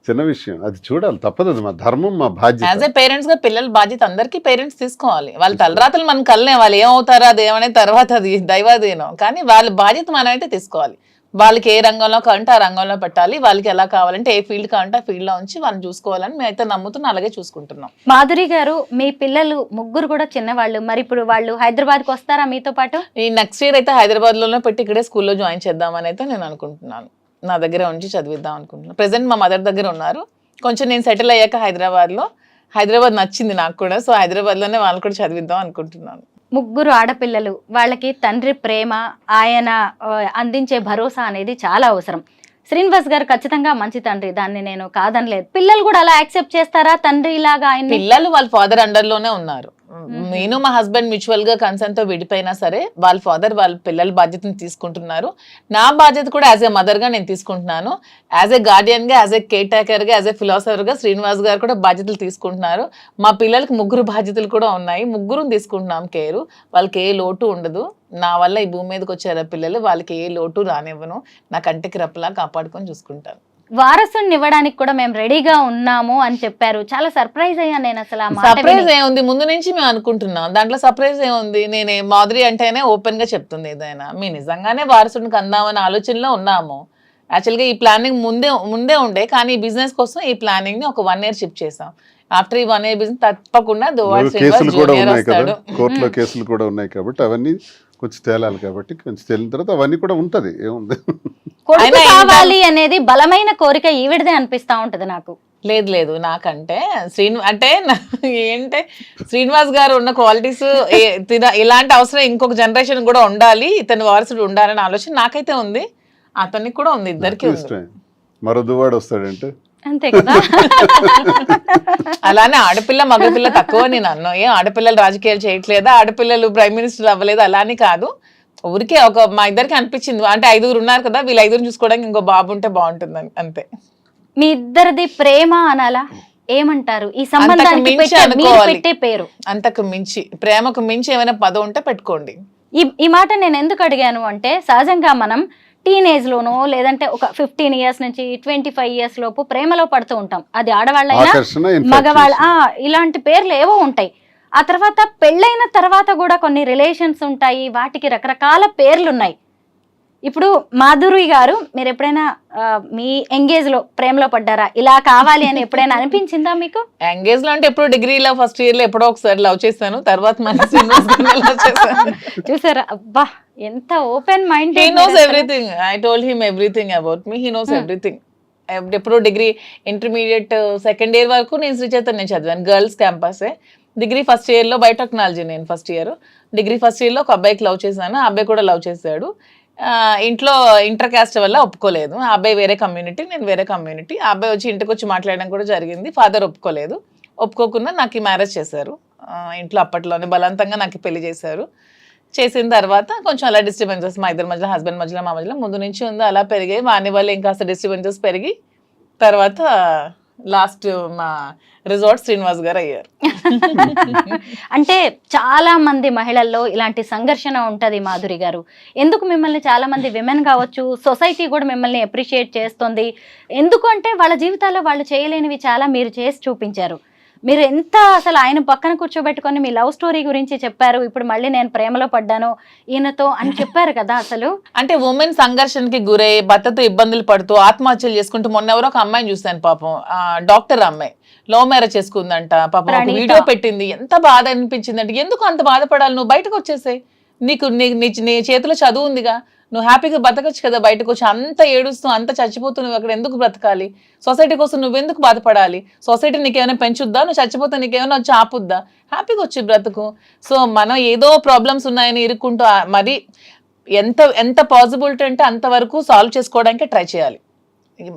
చిన్న విషయం. అది చూడాలి, తప్పదు. అది మా ధర్మం, మా బాధ్యత. యాజ్ ఏ పేరెంట్స్ గా పిల్లల బాధ్యత అందరికీ పేరెంట్స్ తీసుకోవాలి. వాళ్ళ తలరాతలు మనం కలనే, వాళ్ళు ఏమవుతారో అదేమనే తర్వాత అది దైవాధీనం. కానీ వాళ్ళ బాధ్యత మనమైతే తీసుకోవాలి. వాళ్ళకి ఏ రంగంలో కావాలంటే ఆ రంగంలో పెట్టాలి. వాళ్ళకి ఎలా కావాలంటే ఏ ఫీల్డ్ కావాలంటే ఆ ఫీల్డ్ లో ఉంచి వాళ్ళని చూసుకోవాలని మేమైతే నమ్ముతున్నాం, అలాగే చూసుకుంటున్నాం. మాధురి గారు, మీ పిల్లలు 3 కూడా చిన్నవాళ్ళు. మరి ఇప్పుడు వాళ్ళు హైదరాబాద్కి వస్తారా మీతో పాటు? ఈ నెక్స్ట్ ఇయర్ అయితే హైదరాబాద్ లోనే పెట్టి ఇక్కడే స్కూల్లో జాయిన్ చేద్దామని అయితే నేను అనుకుంటున్నాను. నా దగ్గర ఉంచి చదివిద్దాం అనుకుంటున్నాను. ప్రెసెంట్ మా మదర్ దగ్గర ఉన్నారు. కొంచెం నేను సెటిల్ అయ్యాక హైదరాబాద్ నచ్చింది నాకు కూడా. సో హైదరాబాద్లోనే వాళ్ళు కూడా చదివిద్దాం అనుకుంటున్నాను. 3 ఆడపిల్లలు, వాళ్ళకి తండ్రి ప్రేమ, ఆయన అందించే భరోసా అనేది చాలా అవసరం. శ్రీనివాస్ గారు ఖచ్చితంగా మంచి తండ్రి, దాన్ని నేను కాదనలేదు. పిల్లలు కూడా అలా యాక్సెప్ట్ చేస్తారా తండ్రి లాగా ఆయన? పిల్లలు వాళ్ళ ఫాదర్ అండర్ లోనే ఉన్నారు. నేను మా హస్బెండ్ మ్యూచువల్ గా కన్సర్న్ తో విడిపోయినా సరే వాళ్ళ ఫాదర్ వాళ్ళ పిల్లల బాధ్యతను తీసుకుంటున్నారు. నా బాధ్యత కూడా యాజ్ ఏ మదర్ గా నేను తీసుకుంటున్నాను. యాజ్ ఏ గార్డియన్ గా, యాజ్ ఏ కేర్ టేకర్ గా, యాజ్ ఏ ఫిలాసఫర్ గా శ్రీనివాస్ గారు కూడా బాధ్యతలు తీసుకుంటున్నారు. మా పిల్లలకి 3 బాధ్యతలు కూడా ఉన్నాయి. 3 తీసుకుంటున్నాం కేరు. వాళ్ళకి ఏ లోటు ఉండదు. నా వల్ల ఈ భూమి మీదకి వచ్చారు పిల్లలు, వాళ్ళకి ఏ లోటు రానివ్వను. నా కంటికి రెప్పలా కాపాడుకొని చూసుకుంటాను. వారసుని ఇవ్వడానికి కూడా మేము రెడీగా ఉన్నాము అని చెప్పారు. చాలా సర్ప్రైజ్ అయ్యాను నేను అసలు. సర్ప్రైజ్ ఏముంది, ముందు నుంచి మేము అనుకుంటున్నాం. దాంట్లో సర్ప్రైజ్ ఏముంది? నేనే మాధురి అంటేనే ఓపెన్ గా చెప్తుంది ఏదైనా. మేము నిజంగానే వారసుడికి అందామనే ఆలోచనలో ఉన్నాము. యాక్చువల్గా ఈ ప్లానింగ్ ముందే ఉండే, కానీ ఈ బిజినెస్ కోసం ఈ ప్లానింగ్ ని ఒక 1 year షిఫ్ట్ చేసాం. ఆఫ్టర్ ఈ 1 year బిజినెస్ తప్పకుండా కేసులు కూడా ఉన్నాయి కదా, కోర్టులో కేసులు కూడా ఉన్నాయి కాబట్టి అవన్నీ కొంచెం తేలాలి. కాబట్టి కొంచెం తేలిన తర్వాత అవన్నీ కూడా ఉంటది. ఏముంది, కొడుకు కావాలి అనేది బలమైన కోరిక ఈవిడదే అనిపిస్తా ఉంటది నాకు. లేదు నాకంటే ఏంటంటే శ్రీనివాస్ గారు ఉన్న క్వాలిటీస్, ఇలాంటి అవసరం ఇంకొక జనరేషన్ కూడా ఉండాలి, ఇతని వారసుడు ఉండాలనే ఆలోచన నాకైతే ఉంది, అతనికి కూడా ఉంది, ఇద్దరికి ఉంది. మరో దువాడు వస్తాడంటే అంతే కదా. అలానే ఆడపిల్ల మగపిల్ల తక్కువ నేను అన్నా. ఏం ఆడపిల్లలు రాజకీయాలు చేయట్లేదా, ఆడపిల్లలు ప్రైమ్ మినిస్టర్ అవ్వలేదు అలా అని కాదు. ఊరికే మా ఇద్దరికి అనిపించింది, అంటే 5 ఉన్నారు కదా, వీళ్ళు 5 చూసుకోవడానికి ఇంకో బాబు ఉంటే బాగుంటుందని అంతే. మీ ఇద్దరిది ప్రేమ అనాలా, ఏమంటారు ఈ అంతకు సంబంధానికి మించి మీరు అనుకోవాలి. పెట్టే పేరు? అంతకు మించి, ప్రేమకు మించి ఏమైనా పదం ఉంటే పెట్టుకోండి. ఈ మాట నేను ఎందుకు అడిగాను అంటే, సహజంగా మనం టీనేజ్ లోనో లేదంటే ఒక 15 ఇయర్స్ నుంచి 25 ఇయర్స్ లోపు ప్రేమలో పడుతూ ఉంటాం. అది ఆడవాళ్ళైనా ఆకర్షణ, మగవాళ్ళ infatuation. ఇలాంటి పేర్లు ఏవో ఉంటాయి. ఆ తర్వాత పెళ్ళైన తర్వాత కూడా కొన్ని రిలేషన్స్ ఉంటాయి, వాటికి రకరకాల పేర్లు ఉన్నాయి. ఇప్పుడు మాధురి గారు, మీరు ఎప్పుడైనా మీ ఎంగేజ్ లో ప్రేమలో పడ్డారా? ఇలా కావాలి అని ఎప్పుడైనా అనిపించిందా మీకు? ఎంగేజ్ లో అంటే ఎప్పుడు డిగ్రీలో ఫస్ట్ ఇయర్ లో ఎప్పుడో ఒకసారి లవ్ చేశాను, తర్వాత మన శ్రీనివాస్ గారిని love చేశాను. చూసారా, అబ్బా ఎంత open mind. He knows everything. I told him everything about me. He knows everything. ఎప్పుడు డిగ్రీ ఇంటర్మీడియట్ సెకండ్ ఇయర్ వరకు నేను శ్రీ చైతన్య చదివాను, గర్ల్స్ క్యాంపసే. డిగ్రీ ఫస్ట్ ఇయర్ లో బయోటెక్నాలజీ నేను first year. Degree first year లో ఒక అబ్బాయికి లవ్ చేశాను, ఆ అబ్బాయి కూడా లవ్ చేశాడు. ఇంట్లో ఇంటర్ కాస్ట్ వల్ల ఒప్పుకోలేదు. ఆ అబ్బాయి వేరే కమ్యూనిటీ, నేను వేరే కమ్యూనిటీ. ఆ అబ్బాయి వచ్చి ఇంటికి వచ్చి మాట్లాడడం కూడా జరిగింది. ఫాదర్ ఒప్పుకోలేదు. ఒప్పుకోకుండా నాకు ఈ మ్యారేజ్ చేశారు ఇంట్లో. అప్పట్లోనే బలవంతంగా నాకు పెళ్లి చేశారు. చేసిన తర్వాత కొంచెం అలా డిస్టర్బెన్సెస్ మా ఇద్దరి మధ్యలో, హస్బెండ్ మధ్యలో, మా మధ్యలో ముందు నుంచి ఉంది, అలా పెరిగాయి. వాని వల్ల ఇంకాస్త డిస్టర్బెన్సెస్ పెరిగి తర్వాత లాస్ట్ మా రిజార్ట్ శ్రీనివాస్ గారు అయ్యారు. అంటే చాలా మంది మహిళల్లో ఇలాంటి సంఘర్షణ ఉంటది మాధురి గారు. ఎందుకు మిమ్మల్ని చాలా మంది విమెన్ కావచ్చు, సొసైటీ కూడా మిమ్మల్ని అప్రిషియేట్ చేస్తుంది. ఎందుకు అంటే వాళ్ళ జీవితాల్లో వాళ్ళు చేయలేనివి చాలా మీరు చేసి చూపించారు. మీరు ఎంత అసలు ఆయన పక్కన కూర్చోబెట్టుకొని మీ లవ్ స్టోరీ గురించి చెప్పారు. ఇప్పుడు మళ్ళీ నేను ప్రేమలో పడ్డాను ఈయనతో అని చెప్పారు కదా. అసలు అంటే ఉమెన్ సంఘర్షణకి గురై భర్తతో ఇబ్బందులు పడుతూ ఆత్మహత్యలు చేసుకుంటూ, మొన్న ఎవరో ఒక అమ్మాయిని చూశాను పాపం, డాక్టర్ అమ్మాయి లవ్ మ్యారేజ్ చేసుకుందంట పాపం. ఒక వీడియో పెట్టింది, ఎంత బాధ అనిపించింది అంటే, ఎందుకు అంత బాధపడాలి, నువ్వు బయటకు వచ్చేసాయి, నీ చేతిలో చదువు ఉందిగా, నువ్వు హ్యాపీగా బతకచ్చు కదా, బయటకు వచ్చి అంత ఏడుస్తూ అంత చచ్చిపోతూ నువ్వు అక్కడ ఎందుకు బ్రతకాలి, సొసైటీ కోసం నువ్వెందుకు బాధపడాలి, సొసైటీ నీకేమైనా పెంచుద్దా, నువ్వు చచ్చిపోతే నీకేమైనా వచ్చి ఆపుద్దా, హ్యాపీగా వచ్చి బ్రతుకు. సో మనం ఏదో ప్రాబ్లమ్స్ ఉన్నాయని ఇరుక్కుంటూ మరి ఎంత పాసిబిలిటీ అంటే అంతవరకు సాల్వ్ చేసుకోవడానికి ట్రై చేయాలి.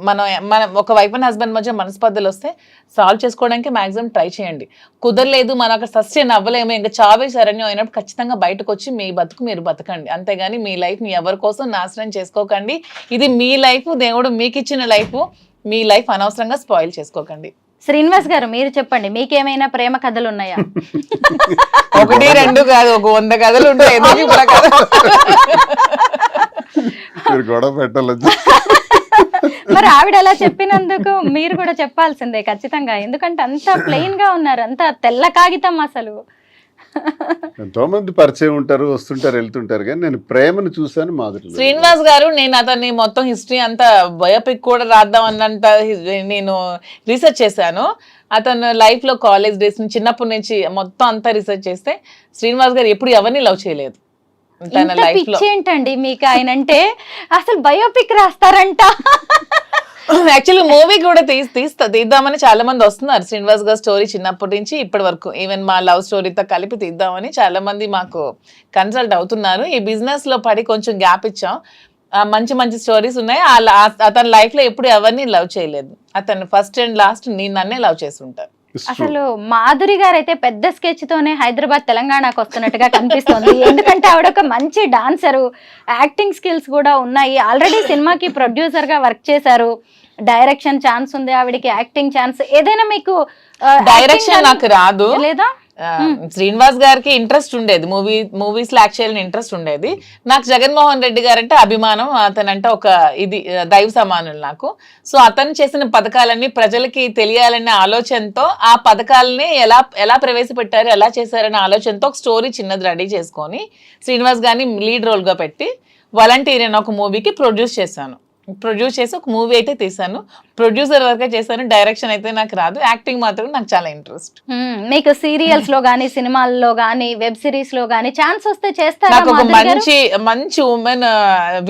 మనం ఒక వైఫ్ అండ్ హస్బెండ్ మధ్య మనస్పర్ధలు వస్తే సాల్వ్ చేసుకోవడానికి మాక్సిమం ట్రై చేయండి. కుదరలేదు, మనం అక్కడ సస్టైన్ అవ్వలేము, ఇంకా చావే శరణ్యం అయినప్పుడు ఖచ్చితంగా బయటకు వచ్చి మీ బతుకు మీరు బతకండి. అంతేగాని మీ లైఫ్ని ఎవరి కోసం నాశనం చేసుకోకండి. ఇది మీ లైఫ్, దేవుడు మీకు ఇచ్చిన లైఫ్, మీ లైఫ్ అనవసరంగా స్పాయిల్ చేసుకోకండి. శ్రీనివాస్ గారు మీరు చెప్పండి, మీకేమైనా ప్రేమ కథలు ఉన్నాయా? 1, 2 కాదు, ఒక 100 కథలు ఉంటాయి. మీరు గొడవ పెట్టాలి. మరి ఆవిడ అలా చెప్పినందుకు మీరు కూడా చెప్పాల్సిందే ఖచ్చితంగా. ఎందుకంటే అంత ప్లెయిన్ గా ఉన్నారు, అంత తెల్ల కాగితం అసలు. ఎంతో మంది పరిచయం ఉంటారు, వస్తుంటారు, వెళ్తుంటారు, కానీ నేను ప్రేమను చూశాను మాధురి. శ్రీనివాస్ గారు, నేను అతన్ని మొత్తం హిస్టరీ అంతా బయోపిక్ కూడా రాద్దాం అన్నంత నేను రీసెర్చ్ చేశాను. అతను లైఫ్ లో కాలేజ్ డేస్ నుంచి చిన్నప్పటి నుంచి మొత్తం అంతా రీసెర్చ్ చేస్తే శ్రీనివాస్ గారు ఎప్పుడు ఎవరిని లవ్ చేయలేదు తన లైఫ్ లో. ఏంటండి మీకు ఆయన అంటే, అసలు బయోపిక్ రాస్తారంట. యాక్చువల్లీ మూవీ కూడా తీద్దామని చాలా మంది వస్తున్నారు. శ్రీనివాస్ గారి స్టోరీ చిన్నప్పటి నుంచి ఇప్పటి వరకు, ఈవెన్ మా లవ్ స్టోరీతో కలిపి తీద్దామని చాలా మంది మాకు కన్సల్ట్ అవుతున్నారు. ఈ బిజినెస్ లో పడి కొంచెం గ్యాప్ ఇచ్చాం. మంచి మంచి స్టోరీస్ ఉన్నాయి. అతని లైఫ్ లో ఎప్పుడు ఎవరిని లవ్ చేయలేదు. అతను ఫస్ట్ అండ్ లాస్ట్ నన్నే లవ్ చేసి ఉంటారు. అసలు మాధురి గారు అయితే పెద్ద స్కెచ్ తోనే హైదరాబాద్ తెలంగాణకు వస్తున్నట్టుగా కనిపిస్తుంది. ఎందుకంటే ఆవిడ ఒక మంచి డాన్సరు, యాక్టింగ్ స్కిల్స్ కూడా ఉన్నాయి. ఆల్రెడీ సినిమాకి ప్రొడ్యూసర్ గా వర్క్ చేశారు, డైరెక్షన్ ఛాన్స్ ఉంది ఆవిడకి, యాక్టింగ్ ఛాన్స్. ఏదైనా మీకు డైరెక్షన్ నాకు రాదు లేదా? శ్రీనివాస్ గారికి ఇంట్రెస్ట్ ఉండేది, మూవీస్ లో యాక్ట్ చేయాలని ఇంట్రెస్ట్ ఉండేది. నాకు జగన్మోహన్ రెడ్డి గారు అంటే అభిమానం, అతనంటే ఒక ఇది దైవ సమానులు నాకు. సో అతను చేసిన పథకాలన్నీ ప్రజలకి తెలియాలనే ఆలోచనతో, ఆ పథకాలని ఎలా ప్రవేశపెట్టారు, ఎలా చేశారనే ఆలోచనతో ఒక స్టోరీ చిన్నది రెడీ చేసుకొని శ్రీనివాస్ గారిని లీడ్ రోల్ గా పెట్టి వాలంటీర్ అనే ఒక మూవీకి ప్రొడ్యూస్ చేసి ఒక మూవీ అయితే తీసాను. ప్రొడ్యూసర్ వరకే చేశాను, డైరెక్షన్ అయితే నాకు రాదు. యాక్టింగ్ మాత్రం నాకు చాలా ఇంట్రెస్ట్. మీకు సీరియల్స్ లో గానీ, సినిమాల్లో గానీ, వెబ్ సిరీస్ లో గానీ ఛాన్స్ వస్తే చేస్తారా? నాకు ఒక మంచి ఉమెన్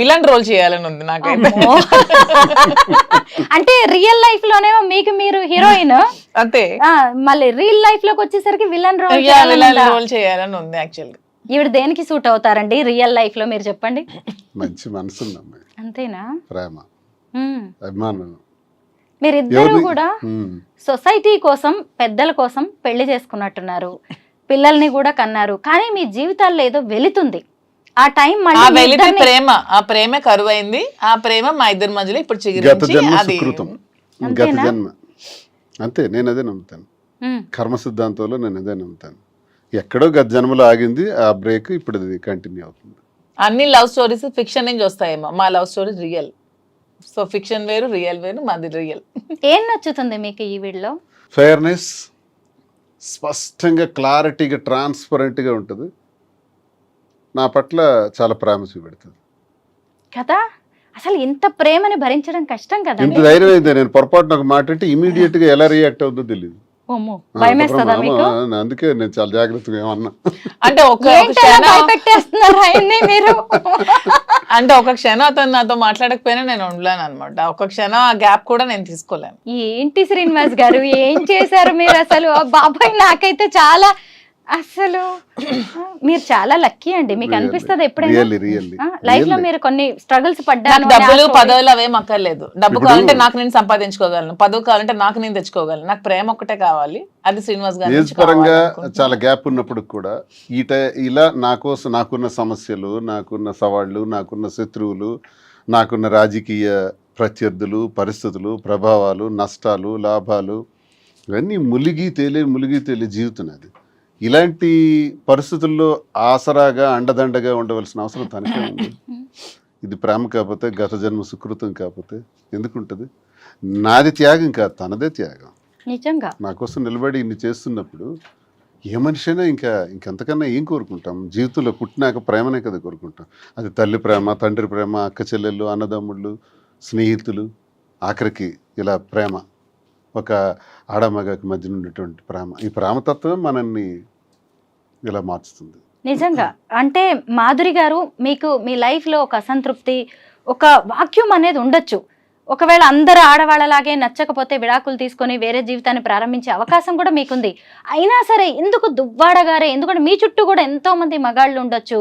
విలన్ రోల్ చేయాలని ఉంది నాకైతే. అంటే రియల్ లైఫ్ లోనేమో మీకు మీరు హీరోయిన్, అంతే, మళ్ళీ రియల్ లైఫ్ లోకి వచ్చేసరికి విలన్ రోల్ చేయాలని ఉంది. యాక్చువల్గా ఈవిడ దేనికి సూట్ అవుతారండి రియల్ లైఫ్ లో, మీరు చెప్పండి. మంచి మనసు ఉంది అమ్మాయి, అంతేనా? ప్రేమ, అభిమానం. మీరిద్దరూ ఎవరిని- కూడా ఉమ్. సొసైటీ కోసం పెద్దల కోసం పెళ్లి చేసుకున్నట్టున్నారు, పిల్లల్ని కూడా కన్నారు, కానీ మీ జీవితాల్లో ఏదో వెళుతుంది. ఆ టైం ఆ మళ్ళీ మీ వెలితి ఇద్దరిని- ప్రేమ, ఆ ప్రేమ కరువైంది. ఆ ప్రేమ మా ఇద్దరి మధ్యలో ఇప్పుడు గత చిగురించి జన్మ అది సుకృతం, గత అంతేనా? జన్మ అంతే. నేను అదే నమ్ముతాను, ఉమ్, కర్మ సిద్ధాంతంలో నేను అదే నమ్ముతాను. ఎక్కడో గత జన్మలో ఆగింది ఆ బ్రేక్, ఇప్పుడు అది కంటిన్యూ అవుతుంది. అన్ని లవ్ స్టోరీస్ ఫిక్షన్ నుంచి వస్తాయేమో, మా love story real. So fiction వేరు, రియల్ వేరు, మాది రియల్. ఏం నచ్చుతుంది మీకు ఈ వీడిలో? ఫెయిర్నెస్, స్పష్టంగా క్లారిటీగా ట్రాన్స్పరెంట్గా ఉంటుంది. నా పట్ల చాలా ప్రేమ చూపెడుతుంది. కదా, అసలు ఇంత ప్రేమని భరించడం కష్టం ఇంత కదండి. ధైర్యం అయింది. నేను పొరపాటున ఒక మాట అంటే ఇమీడియట్ గా ఎలా రియాక్ట్ అవుతుందో తెలియదు. ఓమో, భయమేస్తుందా మీకు? అందుకే నేను చాలా జాగ్రత్తగా ఏమన్నా. అంటే ఒక ఏంటి అలా క్షణం, భయపెట్టేస్తున్నారు ఆయన్ని మీరు? అంటే ఒక క్షణం అతను నాతో మాట్లాడకపోయినా నేను ఉండలేను అనమాట. ఒక క్షణం ఆ గ్యాప్ కూడా నేను తీసుకోలేను. ఏంటి శ్రీనివాస్ గారు, ఏం చేశారు మీరు అసలు? ఆ బాబాయ్, నాకైతే చాలా అసలు మీరు చాలా లక్కీ అండి. మీకు అనిపిస్తుంది ఎప్పుడైనా రియల్లీ లైఫ్ లో మీరు కొన్ని స్ట్రగుల్స్ నాకు పడ్డాను? డబ్బులు పదవులు అవేం అక్కర్లేదు. డబ్బు కావాలంటే నాకు నేను సంపాదించుకోగలను, పదవి కావాలంటే నాకు నేను తెచ్చుకోగలను. నాకు ప్రేమ ఒక్కటే కావాలి, అది శ్రీనివాస్ గారి ఏజ్ నుంచి పరంగా కావాలనుకుంటున్నాను. చాలా గ్యాప్ ఉన్నప్పుడు కూడా ఇలా నా కోసం నాకున్న సమస్యలు, నాకున్న సవాళ్ళు, నాకున్న శత్రువులు, నాకున్న రాజకీయ ప్రత్యర్థులు, పరిస్థితులు, ప్రభావాలు, నష్టాలు, లాభాలు, ఇవన్నీ ములిగి తేలే జీవితం అది. ఇలాంటి పరిస్థితుల్లో ఆసరాగా అండదండగా ఉండవలసిన అవసరం తనకే ఉంది. ఇది ప్రేమ కాకపోతే, గత జన్మ సుకృతం కాకపోతే ఎందుకుంటుంది? నాది త్యాగం కాదు, తనదే త్యాగం. నిజంగా నా కోసం నిలబడి ఇన్ని చేస్తున్నప్పుడు ఏ మనిషి అయినా ఇంకెంతకన్నా ఏం కోరుకుంటాం? జీవితంలో పుట్టినాక ప్రేమనే కదా కోరుకుంటాం. అది తల్లి ప్రేమ, తండ్రి ప్రేమ, అక్క చెల్లెళ్ళు, అన్నదమ్ముళ్ళు, స్నేహితులు, ఆఖరికి ఇలా ప్రేమ, ఒక ఆడమగకి మధ్య ఉన్నటువంటి ప్రేమ. ఈ ప్రేమతత్వం మనల్ని ఇలా మార్చుతుంది. నిజంగా. అంటే మాధురి గారు, మీకు మీ లైఫ్ లో ఒక అసంతృప్తి, ఒక వాక్యూమ్ అనేది ఉండొచ్చు. ఒకవేళ అందరు ఆడవాళ్ళలాగే నచ్చకపోతే విడాకులు తీసుకొని వేరే జీవితాన్ని ప్రారంభించే అవకాశం కూడా మీకుంది. అయినా సరే ఎందుకు దువ్వాడ గారే? ఎందుకంటే మీ చుట్టూ కూడా ఎంతో మంది మగాళ్ళు ఉండొచ్చు,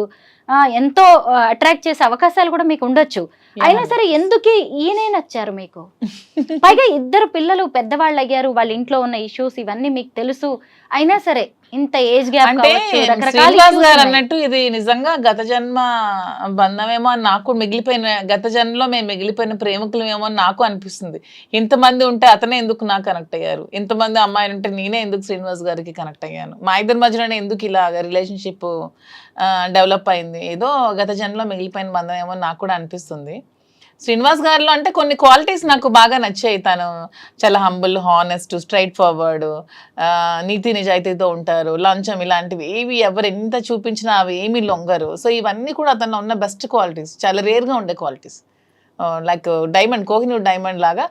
ఎంతో అట్రాక్ట్ చేసే అవకాశాలు కూడా మీకు ఉండొచ్చు. అయినా సరే ఎందుకు ఈయనే నచ్చారు మీకు? పైగా ఇద్దరు పిల్లలు పెద్దవాళ్ళు అయ్యారు, వాళ్ళ ఇంట్లో ఉన్న ఇష్యూస్ ఇవన్నీ మీకు తెలుసు. అయినా సరే ఇంత ఏజ్ గ్యాప్ అంటే రకరకాల శ్రీనివాస్ issues గారు ఉన్నాయి. అన్నట్టు ఇది నిజంగా గత జన్మ బంధమేమో అని నాకు మిగిలిపోయిన, గత జన్మలో మేము మిగిలిపోయిన ప్రేమికులమేమో అని నాకు అనిపిస్తుంది. ఇంతమంది ఉంటే అతనే ఎందుకు నాకు కనెక్ట్ అయ్యారు, ఇంతమంది అమ్మాయిలు ఉంటే నేనే ఎందుకు శ్రీనివాస్ గారికి కనెక్ట్ అయ్యాను, మా ఇద్దరి మధ్యలోనే ఎందుకు ఇలా రిలేషన్షిప్ డెవలప్ అయింది, ఏదో గత జన్మలో మిగిలిపోయిన బంధం ఏమో నాకు కూడా అనిపిస్తుంది. శ్రీనివాస్ గారిలో అంటే కొన్ని క్వాలిటీస్ నాకు బాగా నచ్చాయి. తను చాలా హంబుల్, హానెస్ట్, స్ట్రైట్ ఫార్వర్డ్, నీతి నిజాయితీతో ఉంటారు, లంచం ఇలాంటివి ఏవి ఎవరు ఎంత చూపించినా అవి ఏమీ లొంగరు. సో ఇవన్నీ కూడా అతను ఉన్న బెస్ట్ క్వాలిటీస్, చాలా రేర్గా ఉండే qualities. Like diamond, Kohinoor diamond లాగా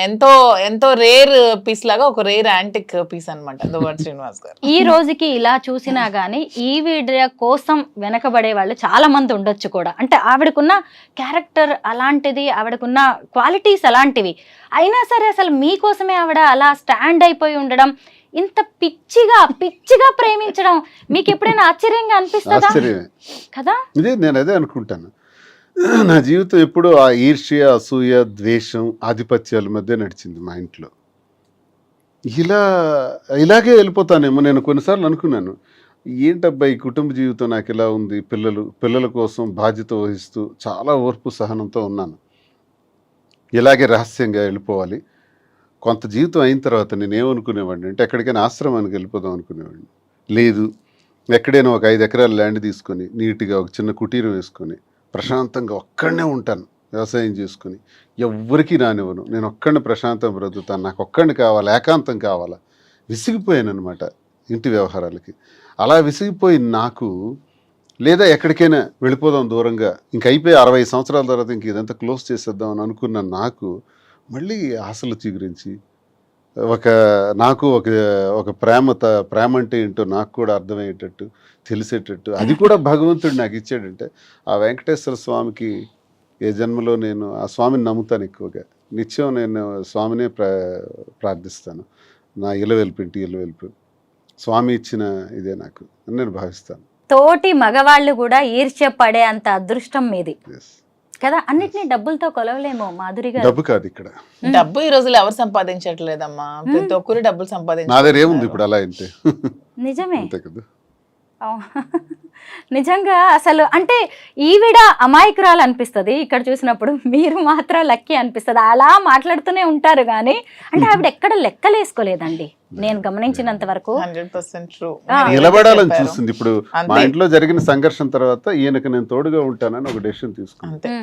ఎంతో ఎంతో రేర్ పీస్ లాగా, ఒక రేర్ యాంటిక్ పీస్ అనమాట దువ్వాడ శ్రీనివాస్ గారు. ఈ రోజుకి ఇలా చూసినా గానీ ఈ వీడియో కోసం వెనకబడే వాళ్ళు చాలా మంది ఉండొచ్చు కూడా. అంటే ఆవిడకున్న క్యారెక్టర్ అలాంటిది, ఆవిడకున్న క్వాలిటీస్ అలాంటివి. అయినా సరే అసలు మీకోసమే ఆవిడ అలా స్టాండ్ అయిపోయి ఉండడం, ఇంత పిచ్చిగా ప్రేమించడం మీకు ఎప్పుడైనా ఆశ్చర్యంగా అనిపిస్తుందా? ఆశ్చర్యమే కదా. నేను అదే అనుకుంటాను. నా జీవితం ఎప్పుడూ ఆ ఈర్ష్య, అసూయ, ద్వేషం, ఆధిపత్యాల మధ్య నడిచింది మా ఇంట్లో. ఇలాగే వెళ్ళిపోతానేమో. నేను కొన్నిసార్లు అనుకున్నాను, ఏంటబ్బా ఈ కుటుంబ జీవితం నాకు ఇలా ఉంది, పిల్లల కోసం బాధ్యత వహిస్తూ చాలా ఓర్పు సహనంతో ఉన్నాను, ఇలాగే రహస్యంగా వెళ్ళిపోవాలి. కొంత జీవితం అయిన తర్వాత నేను ఏమనుకునేవాడిని అంటే ఎక్కడికైనా ఆశ్రమానికి వెళ్ళిపోదాం అనుకునేవాడిని. లేదు, ఎక్కడైనా ఒక 5 ఎకరాల ల్యాండ్ తీసుకొని నీట్గా ఒక చిన్న కుటీరం వేసుకొని ప్రశాంతంగా ఒక్కడనే ఉంటాను, వ్యవసాయం చేసుకుని ఎవ్వరికీ రానివ్వను, నేను ఒక్కడిని ప్రశాంతంగా బ్రతుకుతాను, నాకు ఒక్కడిని కావాలి, ఏకాంతం కావాలా. విసిగిపోయాను అనమాట ఇంటి వ్యవహారాలకి. అలా విసిగిపోయి నాకు, లేదా ఎక్కడికైనా వెళ్ళిపోదాం దూరంగా, ఇంక అయిపోయి 60 సంవత్సరాల తర్వాత ఇంక ఇదంతా క్లోజ్ చేసేద్దాం అని అనుకున్న నాకు మళ్ళీ ఆశలు చిగురించి నాకు ఒక ప్రేమ అంటే ఏంటో నాకు కూడా అర్థమయ్యేటట్టు, తెలిసేటట్టు, అది కూడా భగవంతుడు నాకు ఇచ్చాడంటే ఆ వెంకటేశ్వర స్వామికి ఏ జన్మలో నేను ఆ స్వామిని నమ్ముతాను ఎక్కువగా. నిత్యం నేను స్వామినే ప్రార్థిస్తాను. నా ఇలవెల్పు స్వామి ఇచ్చిన ఇదే నాకు అని నేను భావిస్తాను. తోటి మగవాళ్ళు కూడా ఈర్ష్య పడే అంత అదృష్టం మీది. ఎస్. కదా, అన్నిటినీ డబ్బులతో కొలవలేము మాధురి గారు. డబ్బు కాదు ఇక్కడ, డబ్బు ఈ రోజులు ఎవరు సంపాదించట్లేదమ్మా, ప్రతి ఒక్కరు డబ్బులు నా దగ్గర ఏముంది సంపాదించారు. ఇప్పుడు అలా అంటే నిజమే. అంతే కదా. నిజంగా అసలు అంటే ఈవిడ అమాయకురాలు అనిపిస్తుంది ఇక్కడ చూసినప్పుడు, మీరు మాత్రం లక్కీ అనిపిస్తుంది. అలా మాట్లాడుతూనే ఉంటారు కానీ అంటే ఆవిడ ఎక్కడ లెక్కలేసుకోలేదండి నేను గమనించినంత వరకు. 100% true. నిలబడాలని చూస్తుంది. ఇప్పుడు మా అంతే. ఇంట్లో జరిగిన సంఘర్షణ తర్వాత ఈయనకు నేను తోడుగా ఉంటానని ఒక డెసిషన్ తీసుకున్నాను. అంతే.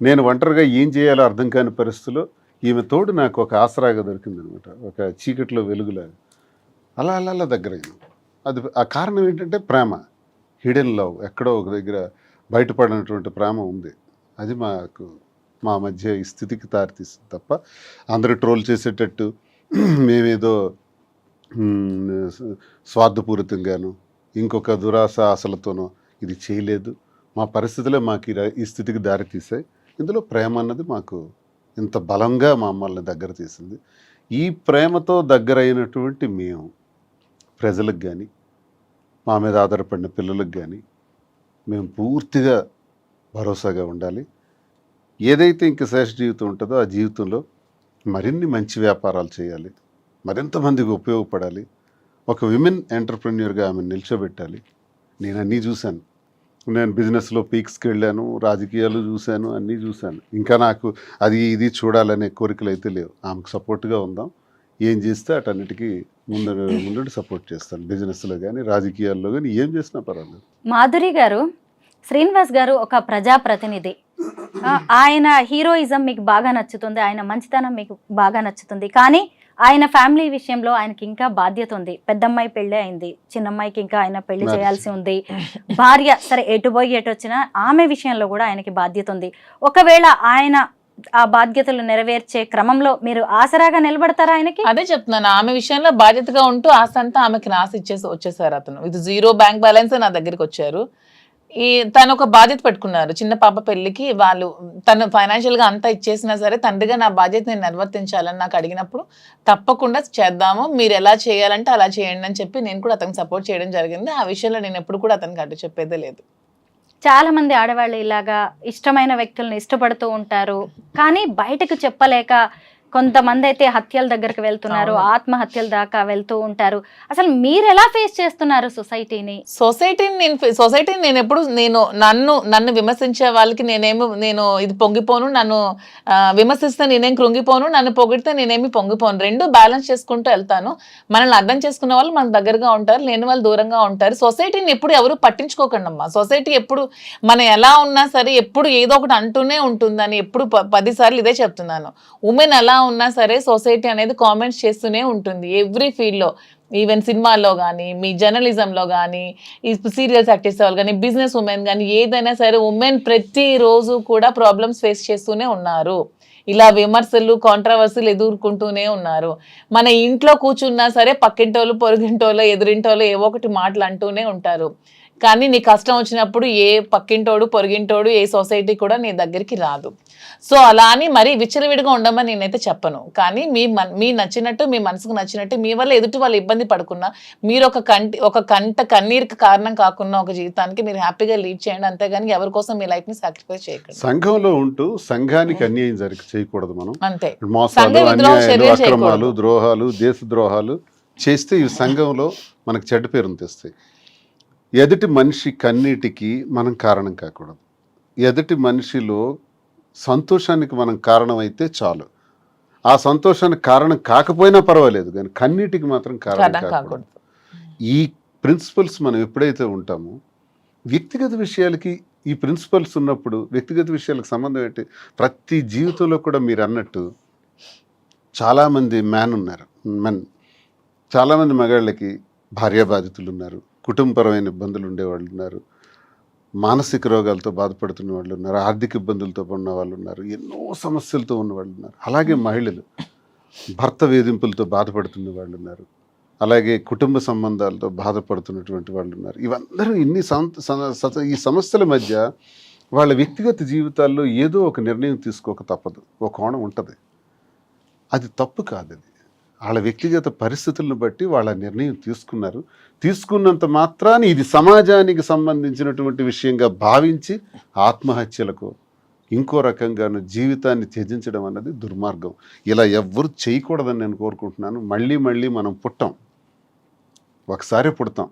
నేను ఒంటరిగా ఏం చేయాలో అర్థం కాని పరిస్థితిలో ఈమె తోడు నాకు ఒక ఆసరాగా దొరికింది అనమాట, ఒక చీకట్లో వెలుగులాగా. అలా అలా అలా దగ్గరైంది. అది ఆ కారణం ఏంటంటే ప్రేమ, హిడెన్ లవ్, ఎక్కడో ఒక దగ్గర బయటపడినటువంటి ప్రేమ ఉంది. అది మా మధ్య ఈ స్థితికి దారితీస్తుంది తప్ప అందరూ ట్రోల్ చేసేటట్టు మేమేదో స్వార్థపూరితంగాను ఇంకొక దురాశ ఆశలతోనో ఇది చేయలేదు. మా పరిస్థితులే మాకు ఈ స్థితికి దారితీసాయి. ఇందులో ప్రేమ అన్నది మాకు ఇంత బలంగా మమ్మల్ని దగ్గర తీసింది. ఈ ప్రేమతో దగ్గరైనటువంటి మేము ప్రజలకు కానీ మా మీద ఆధారపడిన పిల్లలకు కానీ మేము పూర్తిగా భరోసాగా ఉండాలి. ఏదైతే ఇంక శేష జీవితం ఉంటుందో ఆ జీవితంలో మరిన్ని మంచి వ్యాపారాలు చేయాలి, మరింత మందికి ఉపయోగపడాలి. ఒక విమెన్ ఎంటర్ప్రెన్యూర్గా ఆమె నిల్చోబెట్టాలి. నేను అన్నీ చూశాను. నేను బిజినెస్లో పీక్స్కి వెళ్ళాను, రాజకీయాలు చూశాను, అన్నీ చూశాను. ఇంకా నాకు అది ఇది చూడాలనే కోరికలు అయితే లేవు. ఆమెకు సపోర్ట్గా ఉందాం. ఏం చేస్తే అటన్నిటికీ ముందు సపోర్ట్ చేస్తాను. బిజినెస్లో కానీ రాజకీయాల్లో కానీ ఏం చేసినా పర్వాలేదు. మాధురి గారు, శ్రీనివాస్ గారు ఒక ప్రజాప్రతినిధి. ఆయన హీరోయిజం మీకు బాగా నచ్చుతుంది, ఆయన మంచితనం మీకు బాగా నచ్చుతుంది. కానీ ఆయన ఫ్యామిలీ విషయంలో ఆయనకి ఇంకా బాధ్యత ఉంది. పెద్దమ్మాయి పెళ్ళి అయింది, చిన్నమ్మాయికి ఇంకా ఆయన పెళ్లి చేయాల్సి ఉంది. భార్య సరే ఎటు పోయి ఎటు వచ్చినా ఆమె విషయంలో కూడా ఆయనకి బాధ్యత ఉంది. ఒకవేళ ఆయన ఆ బాధ్యతలు నెరవేర్చే క్రమంలో మీరు ఆసరాగా నిలబడతారా ఆయనకి? అదే చెప్తున్నాను, ఆమె విషయంలో బాధ్యతగా ఉంటూ ఆస్తి అంతా ఆమెకి రాసి వచ్చేసారు. అతను ఇది 0 బ్యాంక్ బ్యాలెన్స్ నా దగ్గరికి వచ్చారు. తను ఒక బాధ్యత పెట్టుకున్నారు. చిన్న పాప పెళ్లికి వాళ్ళు తను ఫైనాన్షియల్ గా అంతా ఇచ్చేసినా సరే తండ్రిగా నా బాధ్యత నేను నిర్వర్తించాలని నాకు అడిగినప్పుడు తప్పకుండా చేద్దాము, మీరు ఎలా చేయాలంటే అలా చేయండి అని చెప్పి నేను కూడా అతనికి సపోర్ట్ చేయడం జరిగింది. ఆ విషయంలో నేను ఎప్పుడు కూడా అతనికి అడ్డు చెప్పేదే లేదు. చాలా మంది ఆడవాళ్ళు ఇలాగా ఇష్టమైన వ్యక్తులను ఇష్టపడుతూ ఉంటారు, కానీ బయటకు చెప్పలేక కొంతమంది అయితే హత్యల దగ్గరకు వెళ్తున్నారు, ఆత్మహత్యల దాకా వెళ్తూ ఉంటారు. అసలు మీరు ఎలా ఫేస్ చేస్తున్నారు సొసైటీని? సొసైటీని నేను ఎప్పుడు నన్ను విమర్శించే వాళ్ళకి నేను ఇది పొంగిపోను, నన్ను విమర్శిస్తే నేనేం కృంగిపోను, నన్ను పొగిడితే నేనేమి పొంగిపోను. రెండు బ్యాలెన్స్ చేసుకుంటూ వెళ్తాను. మనల్ని అర్థం చేసుకున్న వాళ్ళు మనకు దగ్గరగా ఉంటారు, లేని వాళ్ళు దూరంగా ఉంటారు. సొసైటీని ఎప్పుడు ఎవరు పట్టించుకోకండి అమ్మా. సొసైటీ ఎప్పుడు మనం ఎలా ఉన్నా సరే ఎప్పుడు ఏదో ఒకటి అంటూనే ఉంటుందని ఎప్పుడు 10 సార్లు ఇదే చెప్తున్నాను. ఉమెన్ ఎలా ఉన్నా సరే సొసైటీ అనేది కామెంట్స్ చేస్తూనే ఉంటుంది ఎవ్రీ ఫీల్డ్లో. ఈవెన్ సినిమాల్లో కానీ, మీ జర్నలిజంలో కానీ, ఈ సీరియల్స్ యాక్ట్ చేసే వాళ్ళు కానీ, బిజినెస్ ఉమెన్ కానీ, ఏదైనా సరే ఉమెన్ ప్రతిరోజు కూడా ప్రాబ్లమ్స్ ఫేస్ చేస్తూనే ఉన్నారు. ఇలా విమర్శలు, కాంట్రవర్సీలు ఎదుర్కొంటూనే ఉన్నారు. మన ఇంట్లో కూర్చున్నా సరే పక్కింటోళ్ళు, పొరుగింటోళ్ళు, ఎదురింటోళ్ళు ఏవో ఒకటి మాటలు అంటూనే ఉంటారు. కానీ నీ కష్టం వచ్చినప్పుడు ఏ పక్కింటోడు, పొరుగింటోడు, ఏ సొసైటీ కూడా నీ దగ్గరికి రాదు. సో అలా అని మరీ విచ్చలవిడిగా ఉండమని నేనైతే చెప్పను. కానీ మీ నచ్చినట్టు, మీ మనసుకు నచ్చినట్టు, మీ వల్ల ఎదుటి వాళ్ళు ఇబ్బంది పడకుండా, మీరు ఒక కంట కన్నీరుకి కారణం కాకుండా ఒక జీవితానికి మీరు హ్యాపీగా లీడ్ చేయండి. అంతేగాని ఎవరి కోసం మీ లైఫ్ ని సాక్రిఫైస్ చేయకండి. సంఘంలో ఉంటూ సంఘానికి అన్యాయం చేయకూడదు. మనం అంతే. మోసాలు, అన్యాయాలు, అక్రమాలు, ద్రోహాలు, దేశ ద్రోహాలు చేస్తే ఈ సంఘంలో మనకు చెడ్డ పేరును తెస్తాయి. ఎదుటి మనిషి కన్నీటికి మనం కారణం కాకూడదు. ఎదుటి మనిషిలో సంతోషానికి మనం కారణం అయితే చాలు. ఆ సంతోషానికి కారణం కాకపోయినా పర్వాలేదు, కానీ కన్నీటికి మాత్రం కారణం కాకూడదు. ఈ ప్రిన్సిపల్స్ మనం ఎప్పుడైతే ఉంటామో, వ్యక్తిగత విషయాలకి ఈ ప్రిన్సిపల్స్ ఉన్నప్పుడు వ్యక్తిగత విషయాలకు సంబంధం ఏంటి? ప్రతి జీవితంలో కూడా మీరు అన్నట్టు చాలామంది మెన్ చాలామంది మగాళ్ళకి భార్యాబాధితులు ఉన్నారు, కుటుంబపరమైన ఇబ్బందులు ఉండేవాళ్ళు ఉన్నారు, మానసిక రోగాలతో బాధపడుతున్న వాళ్ళు ఉన్నారు, ఆర్థిక ఇబ్బందులతో ఉన్న వాళ్ళు ఉన్నారు, ఎన్నో సమస్యలతో ఉన్న వాళ్ళు ఉన్నారు. అలాగే మహిళలు భర్త వేధింపులతో బాధపడుతున్న వాళ్ళు ఉన్నారు, అలాగే కుటుంబ సంబంధాలతో బాధపడుతున్నటువంటి వాళ్ళు ఉన్నారు. ఇవందరూ ఈ సమస్యల మధ్య వాళ్ళ వ్యక్తిగత జీవితాల్లో ఏదో ఒక నిర్ణయం తీసుకోక తప్పదు. ఒక కోణం ఉంటుంది, అది తప్పు కాదు. అది వాళ్ళ వ్యక్తిగత పరిస్థితులను బట్టి వాళ్ళ నిర్ణయం తీసుకున్నారు. తీసుకున్నంత మాత్రాన్ని ఇది సమాజానికి సంబంధించినటువంటి విషయంగా భావించి ఆత్మహత్యలకు ఇంకో రకంగాను జీవితాన్ని త్యజించడం అన్నది దుర్మార్గం. ఇలా ఎవ్వరు చేయకూడదని నేను కోరుకుంటున్నాను. మళ్ళీ మళ్ళీ మనం పుట్టాం, ఒకసారి పుడతాం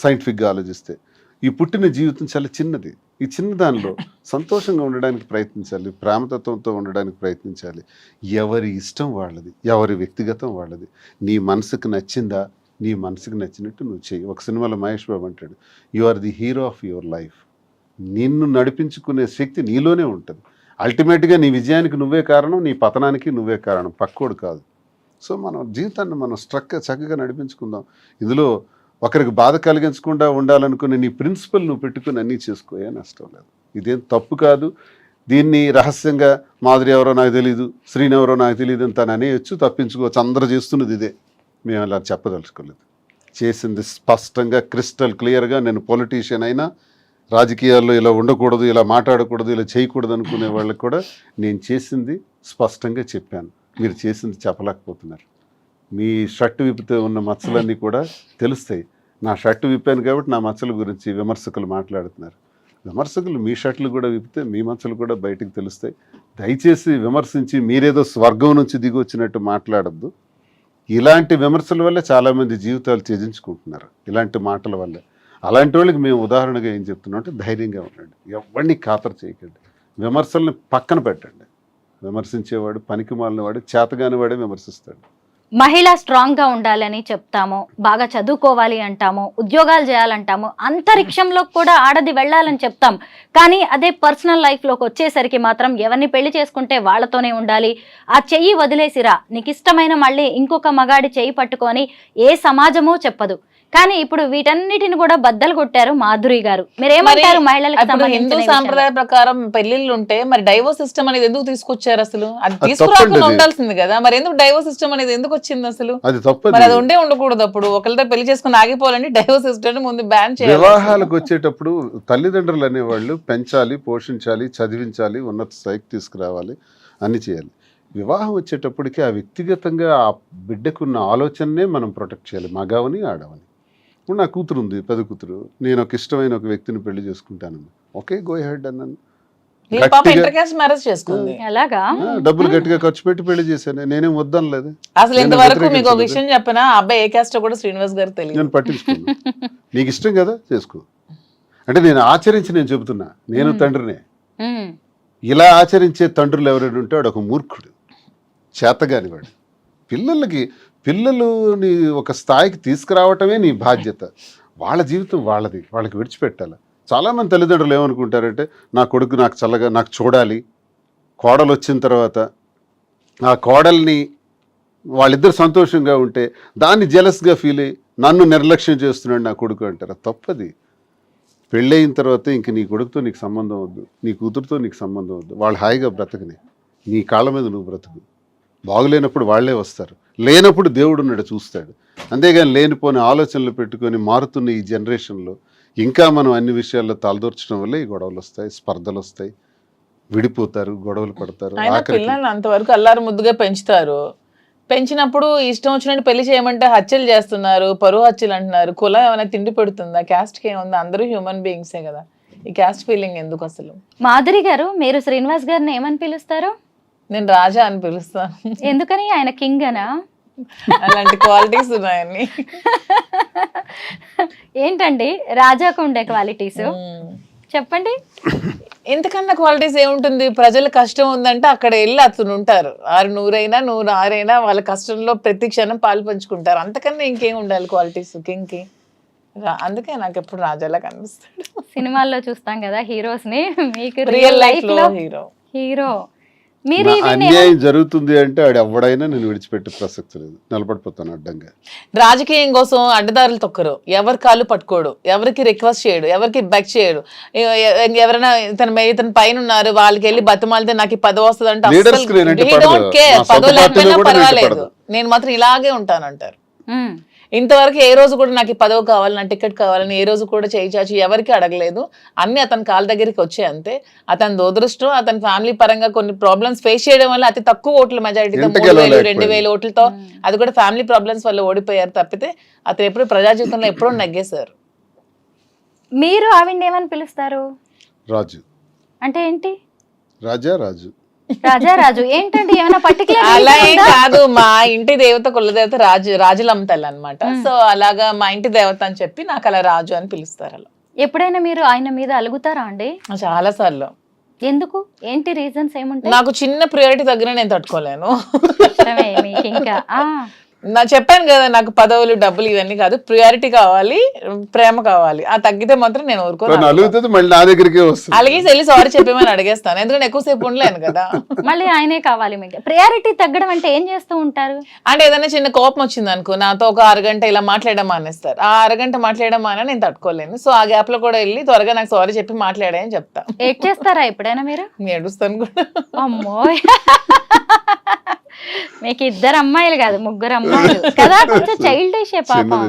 సైంటిఫిక్గా ఆలోచిస్తే. ఈ పుట్టిన జీవితం చాలా చిన్నది. ఈ చిన్న దానిలో సంతోషంగా ఉండడానికి ప్రయత్నించాలి, ప్రేమతత్వంతో ఉండడానికి ప్రయత్నించాలి. ఎవరి ఇష్టం వాళ్ళది, ఎవరి వ్యక్తిగతం వాళ్ళది. నీ మనసుకు నచ్చిందా, నీ మనసుకు నచ్చినట్టు నువ్వు చెయ్యి. ఒక సినిమాలో మహేష్ బాబు అంటాడు, you are the hero of your life. నిన్ను నడిపించుకునే శక్తి నీలోనే ఉంటుంది. అల్టిమేట్గా నీ విజయానికి నువ్వే కారణం, నీ పతనానికి నువ్వే కారణం, పక్కోడు కాదు. సో మనం జీవితాన్ని మనం చక్కగా నడిపించుకుందాం. ఇందులో ఒకరికి బాధ కలిగించకుండా ఉండాలనుకునే నీ ప్రిన్సిపల్ నువ్వు పెట్టుకుని అన్నీ చేసుకోయే నష్టం లేదు. ఇదేం తప్పు కాదు. దీన్ని రహస్యంగా మాధురి ఎవరో నాకు తెలియదు, శ్రీని ఎవరో నాకు తెలియదు అని తను అనేయచ్చు, తప్పించుకోవచ్చు. అందరూ చేస్తున్నది ఇదే. మేము అలా చెప్పదలుచుకోలేదు. చేసింది స్పష్టంగా క్రిస్టల్ క్లియర్గా. నేను పొలిటీషియన్ అయినా, రాజకీయాల్లో ఇలా ఉండకూడదు, ఇలా మాట్లాడకూడదు, ఇలా చేయకూడదు అనుకునే వాళ్ళకి కూడా నేను చేసింది స్పష్టంగా చెప్పాను. మీరు చేసింది చెప్పలేకపోతున్నారు. మీ షర్టు విప్పితే ఉన్న మచ్చలన్నీ కూడా తెలుస్తాయి. నా షర్టు విప్పాను కాబట్టి నా మచ్చల గురించి విమర్శకులు మాట్లాడుతున్నారు. విమర్శకులు మీ షర్ట్లు కూడా విప్పితే మీ మచ్చలు కూడా బయటకు తెలుస్తాయి. దయచేసి విమర్శించి మీరేదో స్వర్గం నుంచి దిగి వచ్చినట్టు మాట్లాడద్దు. ఇలాంటి విమర్శల వల్ల చాలామంది జీవితాలు త్యజించుకుంటున్నారు, ఇలాంటి మాటల వల్ల. అలాంటి వాళ్ళకి మేము ఉదాహరణగా ఏం చెప్తున్నాం అంటే ధైర్యంగా ఉండండి, ఎవరిని ఖాతరు చేయకండి, విమర్శల్ని పక్కన పెట్టండి. విమర్శించేవాడు పనికి మాలిన వాడు, చేతగాని వాడే విమర్శిస్తాడు. మహిళ స్ట్రాంగ్ గా ఉండాలని చెప్తాము, బాగా చదువుకోవాలి అంటాము, ఉద్యోగాలు చేయాలంటాము, అంతరిక్షంలో కూడా ఆడది వెళ్ళాలని చెప్తాం. కానీ అదే పర్సనల్ లైఫ్ లోకి వచ్చేసరికి మాత్రం ఎవరిని పెళ్లి చేసుకుంటే వాళ్ళతోనే ఉండాలి, ఆ చెయ్యి వదిలేసిరా, నీకు ఇష్టమైన మళ్ళీ ఇంకొక మగాడి చెయ్యి పట్టుకొని ఏ సమాజమూ చెప్పదు. కానీ ఇప్పుడు వీటన్నిటిని కూడా బద్దలు కొట్టారు మాధురి గారు. మీరేమంటారు మహిళలకు హిందూ సంబంధించిన సాంప్రదాయ ప్రకారం పెళ్లిళ్ళు ఉంటే మరి డైవోర్స్ సిస్టమ్ అనేది ఎందుకు తీసుకొచ్చారు అసలు? అది తీసుకురాకుండా ఉండాల్సింది కదా, మరి ఎందుకు డైవోర్స్ సిస్టమ్ అనేది ఎందుకు వచ్చింది అసలు? అది తప్పదు. మరి అది ఉండే ఉండకూడదు. అప్పుడు ఒకరితో పెళ్లి చేసుకుని ఆగిపోవాలని డైవోర్స్ సిస్టమ్ ముందు బ్యాన్ చేయాలి. వివాహాలకు వచ్చేటప్పుడు తల్లిదండ్రులు అనేవాళ్ళు పెంచాలి, పోషించాలి, చదివించాలి, ఉన్నత స్థాయికి తీసుకురావాలి, అన్ని చేయాలి. వివాహం వచ్చేటప్పటికి ఆ వ్యక్తిగతంగా ఆ బిడ్డకున్న ఆలోచననే మనం ప్రొటెక్ట్ చేయాలి, మగవని ఆడవని. ఇప్పుడు నా కూతురు ఉంది, పెద్ద కూతురు. నేను ఒక ఇష్టమైన ఒక వ్యక్తిని పెళ్లి చేసుకుంటాను, ఓకే గో హెడ్ అన్నాను. మ్యారేజ్ చేసుకుంది, ఎలాగా డబ్బులు గట్టిగా ఖర్చు పెట్టి పెళ్లి చేశాను, నేనేం వద్దనలేదు. అసలు ఇంతవరకు మీకు ఒక విషయం చెప్పినా, అబ్బాయి ఏ క్యాస్ట్ కూడా శ్రీనివాస్ గారు తెలియదు. నేను పట్టించుకున్నాను. నీకు ఇష్టం కదా చేసుకో అంటే నేను ఆచరించి నేను చెబుతున్నా. నేను తండ్రినే. ఇలా ఆచరించే తండ్రులు ఎవరైనా ఉంటే వాడు ఒక మూర్ఖుడు, చేతగాని వాడు. పిల్లలని ఒక స్థాయికి తీసుకురావటమే నీ బాధ్యత. వాళ్ళ జీవితం వాళ్ళది, వాళ్ళకి విడిచిపెట్టాలి. చాలామంది తల్లిదండ్రులు ఏమనుకుంటారంటే, నా కొడుకు నాకు చల్లగా నాకు చూడాలి, కోడలు వచ్చిన తర్వాత ఆ కోడల్ని వాళ్ళిద్దరు సంతోషంగా ఉంటే దాన్ని జెలస్గా ఫీల్ అయ్యి నన్ను నిర్లక్ష్యం చేస్తున్నాడు నా కొడుకు అంటారు. తప్పది. పెళ్ళయిన తర్వాత ఇంక నీ కొడుకుతో నీకు సంబంధం వద్దు, నీ కూతురుతో నీకు సంబంధం వద్దు. వాళ్ళు హాయిగా బ్రతకని, నీ కాళ్ళ మీద నువ్వు బ్రతుకు. బాగులేనప్పుడు వాళ్ళే వస్తారు, లేనప్పుడు దేవుడు ఉన్నాడు చూస్తాడు. అంతేగాని లేనిపోని ఆలోచనలు పెట్టుకొని మారుతున్న ఈ జనరేషన్లో ఇంకా మనం అన్ని విషయాల్లో తలదూర్చడం వల్ల ఈ గొడవలు వస్తాయి, స్పర్ధలు వస్తాయి, విడిపోతారు, గొడవలు పడతారు. పిల్లల్ని అంతవరకు అల్లారు ముద్దుగా పెంచుతారు. పెంచినప్పుడు ఇష్టం వచ్చినట్టు పెళ్లి చేయమంటే హత్యలు చేస్తున్నారు, పరువు హత్యలు అంటున్నారు. కులం ఏమైనా తిండి పెడుతుందా? క్యాస్ట్కి ఏముందా? అందరూ హ్యూమన్ బీయింగ్సే కదా. ఈ క్యాస్ట్ ఫీలింగ్ ఎందుకు అసలు? మాధురి గారు, మీరు శ్రీనివాస్ గారిని ఏమని పిలుస్తారు? నేను రాజా అని పిలుస్తాను. ఎందుకని? ఆయన కింగ్ అనా? అలాంటి క్వాలిటీస్ ఉన్నాయని. ఏంటండి రాజాకు ఉండే క్వాలిటీస్ చెప్పండి. ఇంతకన్నా క్వాలిటీస్ ఏముంటుంది? ప్రజల కష్టం ఉందంటే అక్కడ వెళ్ళి అతను ఉంటారు. 600 100 వాళ్ళ కష్టంలో ప్రతి క్షణం పాలు పంచుకుంటారు. అంతకన్నా ఇంకేం ఉండాలి క్వాలిటీస్ కింగ్కి? అందుకే నాకు ఎప్పుడు రాజాలా కనిపిస్తాడు. సినిమాల్లో చూస్తాం కదా హీరోస్ ని, మీకు రియల్ లైఫ్ లో హీరో. అన్యాయం జరుగుతుంది అంటే ఆడు ఎవడైనా నేను విడిచిపెట్టే ప్రసక్తి లేదు, నిలబడిపోతాను అడ్డంగా. రాజకీయం కోసం అడ్డదారులు తొక్కరు, ఎవరి కాళ్ళు పట్టుకోడు, ఎవరికి రిక్వెస్ట్ చేయడు, ఎవరికి బెక్ చేయడు. ఎవరైనా ఇతని పైన ఉన్నారు వాళ్ళకి వెళ్ళి బతిమాలితే నాకు ఈ పదవి వస్తుంది అంటే పదవి లేకపోయినా పర్వాలేదు, నేను మాత్రం ఇలాగే ఉంటానంటారు. ఇంతవరకు ఏ రోజు కూడా నాకు ఈ పదవి కావాలి, నా టికెట్ కావాలని ఏ రోజు కూడా చేయి చాచి ఎవరికి అడగలేదు. అన్ని అతని కాళ్ళ దగ్గరికి వచ్చాయి అంతే. అతని దురదృష్టం, అతని ఫ్యామిలీ పరంగా కొన్ని ప్రాబ్లమ్స్ ఫేస్ చేయడం వల్ల అతి తక్కువ ఓట్ల మెజారిటీతో 3000 2000 ఓట్లతో, అది కూడా ఫ్యామిలీ ప్రాబ్లమ్స్ వల్ల ఓడిపోయారు తప్పితే అతను ఎప్పుడు ప్రజా జీవితంలో ఎప్పుడూ నగ్గేశారు. మీరు ఆవిడ ఏమని పిలుస్తారు? రాజు. అంటే ఏంటి రాజు రాజారాజు ఏంటండి ఏమైనా అలా ఏం పర్టికులర్ కాదు, మా ఇంటి దేవత కులదేవత రాజులమ్మ అన్నమాట. సో అలాగా మా ఇంటి దేవత అని చెప్పి నాకు అలా రాజు అని పిలుస్తారు. అలా ఎప్పుడైనా మీరు ఆయన మీద అలుగుతారా అండి? చాలా సార్లు. ఎందుకు? ఏంటి రీజన్స్ ఏముంటాయి? నాకు చిన్న ప్రియారిటీ దగ్గర నేను తట్టుకోలేను. ఇష్టమే మీకు ఇంకా. నా చెప్పాను కదా, నాకు పదవులు డబ్బులు ఇవన్నీ కాదు, ప్రియారిటీ కావాలి, ప్రేమ కావాలి. ఆ తగ్గితే మాత్రం నేను ఊరుకోను. అలుగుతుంది మళ్ళీ నా దగ్గరికి వస్తుంది. అలాగే వెళ్ళి సారీ చెప్పేమని అడిగేస్తాను, ఎందుకంటే ఎక్కువసేపు ఉండలేను కదా. మళ్ళీ ఆయనే కావాలి మీకు. ప్రయారిటీ తగ్గడం అంటే ఏం చేస్తూ ఉంటారు? అంటే ఏదైనా చిన్న కోపం వచ్చింది అనుకో, నాతో ఒక అరగంట ఇలా మాట్లాడడం మానేస్తారు. ఆ అరగంట మాట్లాడడం మానే నేను తట్టుకోలేను. సో ఆ గ్యాప్ లో కూడా వెళ్ళి త్వరగా నాకు సారీ చెప్పి మాట్లాడాయని చెప్తా. ఏడ్ చేస్తారా ఎప్పుడైనా మీరు? నేను ఏడుస్తాను కూడా. అమ్మో, మీకు 2 అమ్మాయిలు కాదు 3 అమ్మాయిలు కదా, కొంచెం చైల్డిష్ పాపం.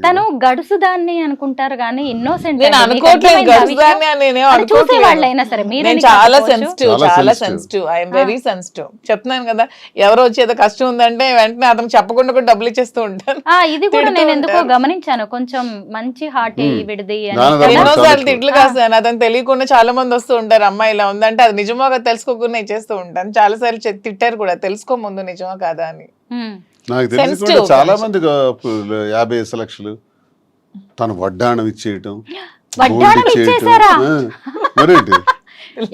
తను గడుసు దాన్ని అనుకుంటారు కానీ ఇన్నోసెంట్. నేను అనుకోవట్లేదు గడుసుదాన్ని అని, నేనేం చూసే వాళ్ళైనా సరే నేను చాలా సెన్సిటివ్, ఐఎమ్ వెరీ సెన్సిటివ్. చెప్తున్నాను కదా, ఎవరో వచ్చేదో కష్టం ఉందంటే వెంటనే అతను చెప్పకుండా కూడా డబ్బులు ఇచ్చేస్తూ ఉంటాను. ఇది కూడా నేను ఎందుకో గమనించాను, కొంచెం మంచి హార్టీ విడిది. ఎన్నోసార్లు తిట్లు కాస్తాను, అతను తెలియకుండా చాలా మంది వస్తూ ఉంటారు, అమ్మాయి ఇలా ఉందంటే అది నిజమో తెలుసుకోకుండా ఇచ్చేస్తూ ఉంటాను. చాలా సార్లు తిట్టారు కూడా, తెలుసుకో ముందు నిజమా కాదా అని. నాకు తెలిసి చాలా మంది 50 లక్షలు తను వడ్డాణం ఇచ్చేయటం, మరేంటి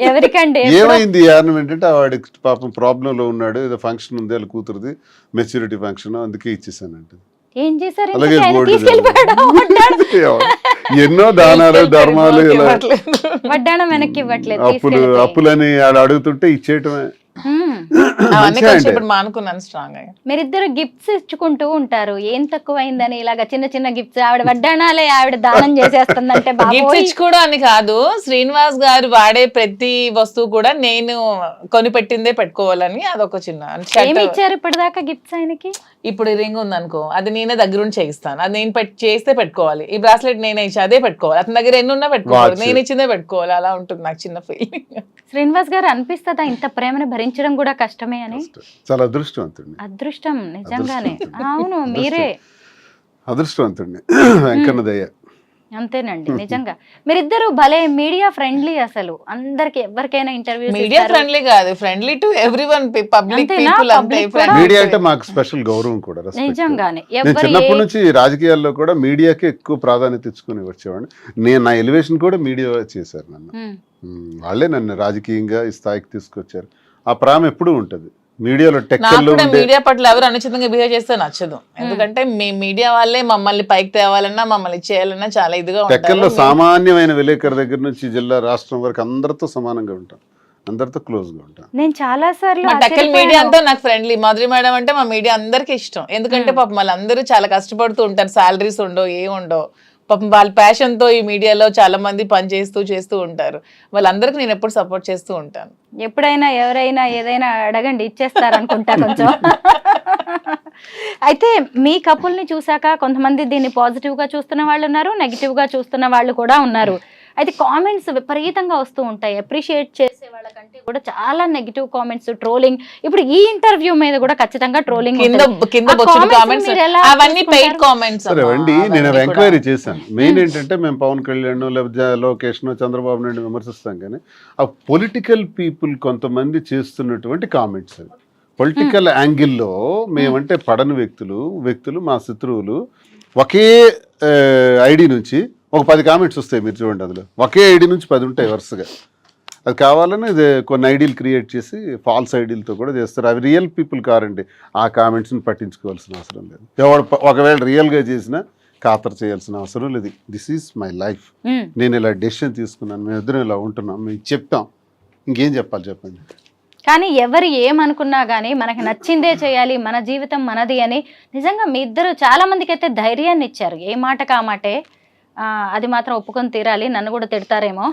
ఎవరికండి ఏమైంది కారణం ఏంటంటే వాడికి పాపం ప్రాబ్లం లో ఉన్నాడు, ఏదో ఫంక్షన్ ఉంది వాళ్ళ కూతురుది, మెచ్యూరిటీ ఫంక్షన్, అందుకే ఇచ్చేసానంటే. ఏం చేశారు? అలాగే ఎన్నో దానాలు ధర్మాలు వడ్డాణం వెనక్కి ఇవ్వట్లేదు, అప్పులని ఆడు అడుగుతుంటే ఇచ్చేయటమే. మానుకున్నాను స్ట్రాంగ్ గా. మీరిద్దరు గిఫ్ట్స్ ఇచ్చుకుంటూ ఉంటారు, ఏం తక్కువైందని ఇలాగా చిన్న చిన్న గిఫ్ట్స్. ఆవిడ వడ్డాణాలే ఆవిడ దానం చేసేస్తుందంటే గిఫ్ట్స్ ఇచ్చుకోవడం అని కాదు, శ్రీనివాస్ గారు వాడే ప్రతి వస్తువు కూడా నేను కొనిపెట్టిందే పెట్టుకోవాలని అదొక చిన్న. ఏమి ఇచ్చారు ఇప్పటిదాకా గిఫ్ట్స్ ఆయనకి? ఇప్పుడు రింగ్ ఉంది అనుకో, అది నేనే దగ్గరుండి చేయిస్తాను, అది నేను చేస్తే పెట్టుకోవాలి. ఈ బ్రాస్లెట్ నేనే ఇచ్చి అదే పెట్టుకోవాలి, అతని దగ్గర ఎన్నున్నా పెట్టుకోవాలి, నేను ఇచ్చిందే పెట్టుకోవాలి. అలా ఉంటుంది నాకు చిన్న ఫీలింగ్. శ్రీనివాస్ గారు అనిపిస్తుందా ఇంత ప్రేమను భరించడం కూడా కష్టమే అని? చాలా అదృష్టవంతుడిని. అదృష్టం నిజంగానే. అవును, మీరే అదృష్టవంతుడిని, వెంకన్న దయ్య. అంతేనండి నిజంగా. మీరిద్దరు భలే మీడియా ఫ్రెండ్లీ, అసలు అందరికి ఎవరికైనా ఇంటర్వ్యూ. మీడియా ఫ్రెండ్లీ కాదు, friendly to everyone, public people అంతే. మీడియా అంటే మాకు స్పెషల్ గౌరవం కూడా. నిజంగానే నేను చిన్నప్పటి నుంచి రాజకీయాల్లో కూడా మీడియాకి ఎక్కువ ప్రాధాన్యత ఇచ్చుకుని వచ్చేవాడిని. నేను నా ఎలివేషన్ కూడా మీడియా చేశారు నన్ను. వాళ్ళే నన్ను రాజకీయంగా ఈ స్థాయికి తీసుకొచ్చారు. ఆ ప్రాణం ఎప్పుడూ ఉంటది మీడియాలో. మీడియా పట్ల ఎవరు అనుచితంగా బిహేవ్ చేస్తే నచ్చదు, ఎందుకంటే మీ మీడియా వాళ్ళే మమ్మల్ని పైకి తేవాలన్నా మమ్మల్ని చేయాలన్నా చాలా ఇదిగా టెక్కల్లో సామాన్యమైన విలేకరు దగ్గర నుంచి జిల్లా రాష్ట్రం వరకు అందరితో సమానంగా ఉంటాం, అందరితో క్లోజ్ గా ఉంటాం. నేను చాలా సార్లు టెక్కల్ మీడియా అంతా నాకు ఫ్రెండ్లీ. మాధురి మేడం అంటే మా మీడియా అందరికి ఇష్టం, ఎందుకంటే పాపం వాళ్ళందరూ చాలా కష్టపడుతూ ఉంటారు, సాలరీస్ ఉండవు, ఏముండవు. పాపం వాళ్ళ ప్యాషన్ తో ఈ మీడియాలో చాలా మంది పని చేస్తూ ఉంటారు. వాళ్ళందరికీ నేను ఎప్పుడు సపోర్ట్ చేస్తూ ఉంటాను. ఎప్పుడైనా ఎవరైనా ఏదైనా అడగండి, ఇచ్చేస్తారనుకుంటా కొంచెం. అయితే మీ కపుల్ని చూసాక కొంతమంది దీన్ని పాజిటివ్ గా చూస్తున్న వాళ్ళు ఉన్నారు, నెగిటివ్ గా చూస్తున్న వాళ్ళు కూడా ఉన్నారు. అయితే కామెంట్స్ విపరీతంగా వస్తూ ఉంటాయి, అప్రిషియేట్ చేసే వాళ్ళకంటే కూడా చాలా నెగిటివ్ కామెంట్స్, ట్రోలింగ్. ఇప్పుడు ఈ ఇంటర్వ్యూ మీద కూడా ఖచ్చితంగా ట్రోలింగ్. సరే అండి, నేను ఎంక్వైరీ చేశాను. మెయిన్ ఏంటంటే మేము పవన్ కళ్యాణ్ లేకపోతే లోకేష్ చంద్రబాబు నాయుడు విమర్శిస్తాం, కానీ ఆ పొలిటికల్ పీపుల్ కొంతమంది చేస్తున్నటువంటి కామెంట్స్, పొలిటికల్ యాంగిల్లో మేమంటే పడని వ్యక్తులు మా శత్రువులు ఒకే ఐడి నుంచి ఒక 10 కామెంట్స్ వస్తాయి, మీరు చూడండి. అందులో ఒకే ఐడి నుంచి 10 ఉంటాయి వరుసగా. అది కావాలని ఇది కొన్ని ఐడీలు క్రియేట్ చేసి ఫాల్స్ ఐడీలతో కూడా చేస్తారు. అవి రియల్ పీపుల్ కారండి, ఆ కామెంట్స్ని పట్టించుకోవాల్సిన అవసరం లేదు. ఎవడు ఒకవేళ రియల్గా చేసినా ఖాతరు చేయాల్సిన అవసరం లేదు. దిస్ ఈజ్ మై లైఫ్, నేను ఇలా డెసిషన్ తీసుకున్నాను, మేము ఇద్దరం ఇలా ఉంటున్నాం, మేము చెప్తాం, ఇంకేం చెప్పాలి చెప్పండి. కానీ ఎవరు ఏమనుకున్నా కానీ మనకి నచ్చిందే చేయాలి, మన జీవితం మనది అని నిజంగా మీ ఇద్దరు చాలా మందికి అయితే ధైర్యాన్ని ఇచ్చారు. ఏ మాటకు ఆ మాటే, అది మాత్రం ఒప్పుకొని తీరాలి. నన్ను కూడా తిడతారేమో,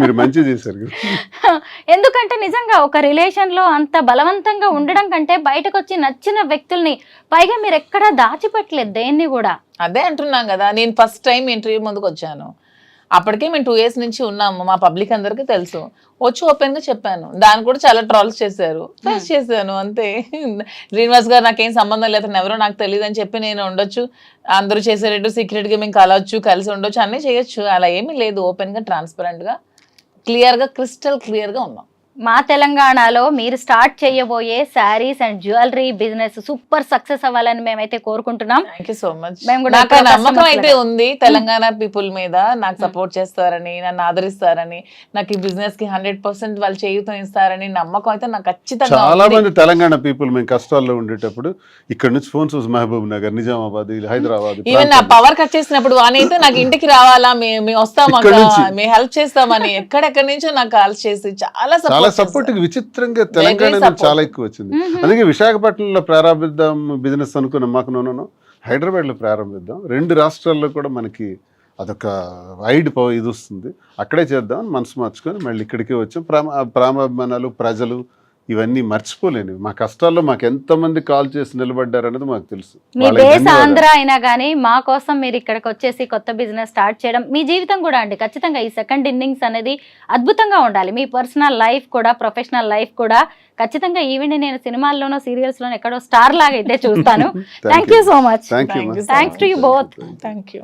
మీరు మంచి చేశారు. ఎందుకంటే నిజంగా ఒక రిలేషన్ లో అంత బలవంతంగా ఉండడం కంటే బయటకు వచ్చి నచ్చిన వ్యక్తుల్ని, పైగా మీరు ఎక్కడా దాచిపెట్టలేదు దేన్ని కూడా. అదే అంటున్నాం కదా, నేను ఫస్ట్ టైం ఇంటర్వ్యూ ముందుకు వచ్చాను, అప్పటికే మేము 2 years నుంచి ఉన్నాము, మా పబ్లిక్ అందరికీ తెలుసు. వచ్చి ఓపెన్ గా చెప్పాను, దాన్ని కూడా చాలా ట్రాల్స్ చేశారు, ఫేస్ చేశాను అంతే. శ్రీనివాస్ గారు నాకేం సంబంధం లేదు, ఎవరో నాకు తెలియదు అని చెప్పి నేను ఉండొచ్చు, అందరూ చేసేటట్టు సీక్రెట్ గా మేము కలిసి ఉండొచ్చు, అన్నీ చేయొచ్చు. అలా ఏమీ లేదు, ఓపెన్ గా ట్రాన్స్పరెంట్ గా క్లియర్గా క్రిస్టల్ క్లియర్గా ఉన్నాం. మా తెలంగాణలో మీరు స్టార్ట్ చేయబోయే saris and jewellery business super success అవ్వాలని మేమైతే కోరుకుంటున్నాం. Thank you so much. మేము కూడా నాకు ఆ ఇప్పుడు నమ్మకం customers అయితే లాగా. ఉంది తెలంగాణ పీపుల్ మీద, నాకు సపోర్ట్ చేస్తారని, నన్ను ఆదరిస్తారని, నాకు ఈ బిజినెస్ కి 100% వాళ్ళు చేయూతం ఇస్తారని నమ్మకం అయితే నాకు ఖచ్చితంగా చాలా ఉంది. మంది తెలంగాణ పీపుల్ మేము కష్టాల్లో ఉండేటప్పుడు ఇక్కడ నుంచి ఫోన్స్ వస్తుంది, మహబూబ్ నగర్, నిజామాబాద్, హైదరాబాద్ ఈవెన్ నా పవర్ కట్ చేసినప్పుడు వానైతే నాకు ఇంటికి రావాలా, మేము వస్తాం ఇక్కడ అక్క, నుంచి. మేము హెల్ప్ చేస్తామని ఎక్కడెక్కడి నుంచో నాకు కాల్స్ చేసి చాలా చాలా సపోర్ట్ సపోర్ట్ విచిత్రంగా తెలంగాణ నుంచి support. చాలా ఎక్కువ వచ్చింది. అందుకే విశాఖపట్నంలో ప్రారంభిద్దాం బిజినెస్ అనుకున్నాం. మాకు నూనెను హైదరాబాద్లో ప్రారంభిద్దాం, 2 రాష్ట్రాల్లో కూడా మనకి అదొక వైడ్ ఇది వస్తుంది, అక్కడే చేద్దామని మనసు మార్చుకొని మళ్ళీ ఇక్కడికే వచ్చాం. ప్రేమాభిమానాలు, ప్రజలు ఇవన్నీ మర్చిపోలేను. మా కష్టాల్లో మాకు ఎంతమంది కాల్ చేసి నిలబడ్డారు అనేది మాకు తెలుసు. మీ వాళ్ళకి బేస్ ధన్యవాదాలు. ఆంధ్ర అయినా కానీ మా కోసం మీరు ఇక్కడికి వచ్చేసి కొత్త బిజినెస్ స్టార్ట్ చేయడం, మీ జీవితం కూడా అండి ఖచ్చితంగా ఈ సెకండ్ ఇన్నింగ్స్ అనేది అద్భుతంగా ఉండాలి. మీ పర్సనల్ లైఫ్ కూడా, ప్రొఫెషనల్ లైఫ్ కూడా ఖచ్చితంగా ఈవెన్ నేను సినిమాల్లోనో సీరియల్స్లోనో ఎక్కడో స్టార్ లాగా అయితే చూస్తాను. Thank you so much. Thank you, Thank you ma'am. so thanks to you both. Thank you.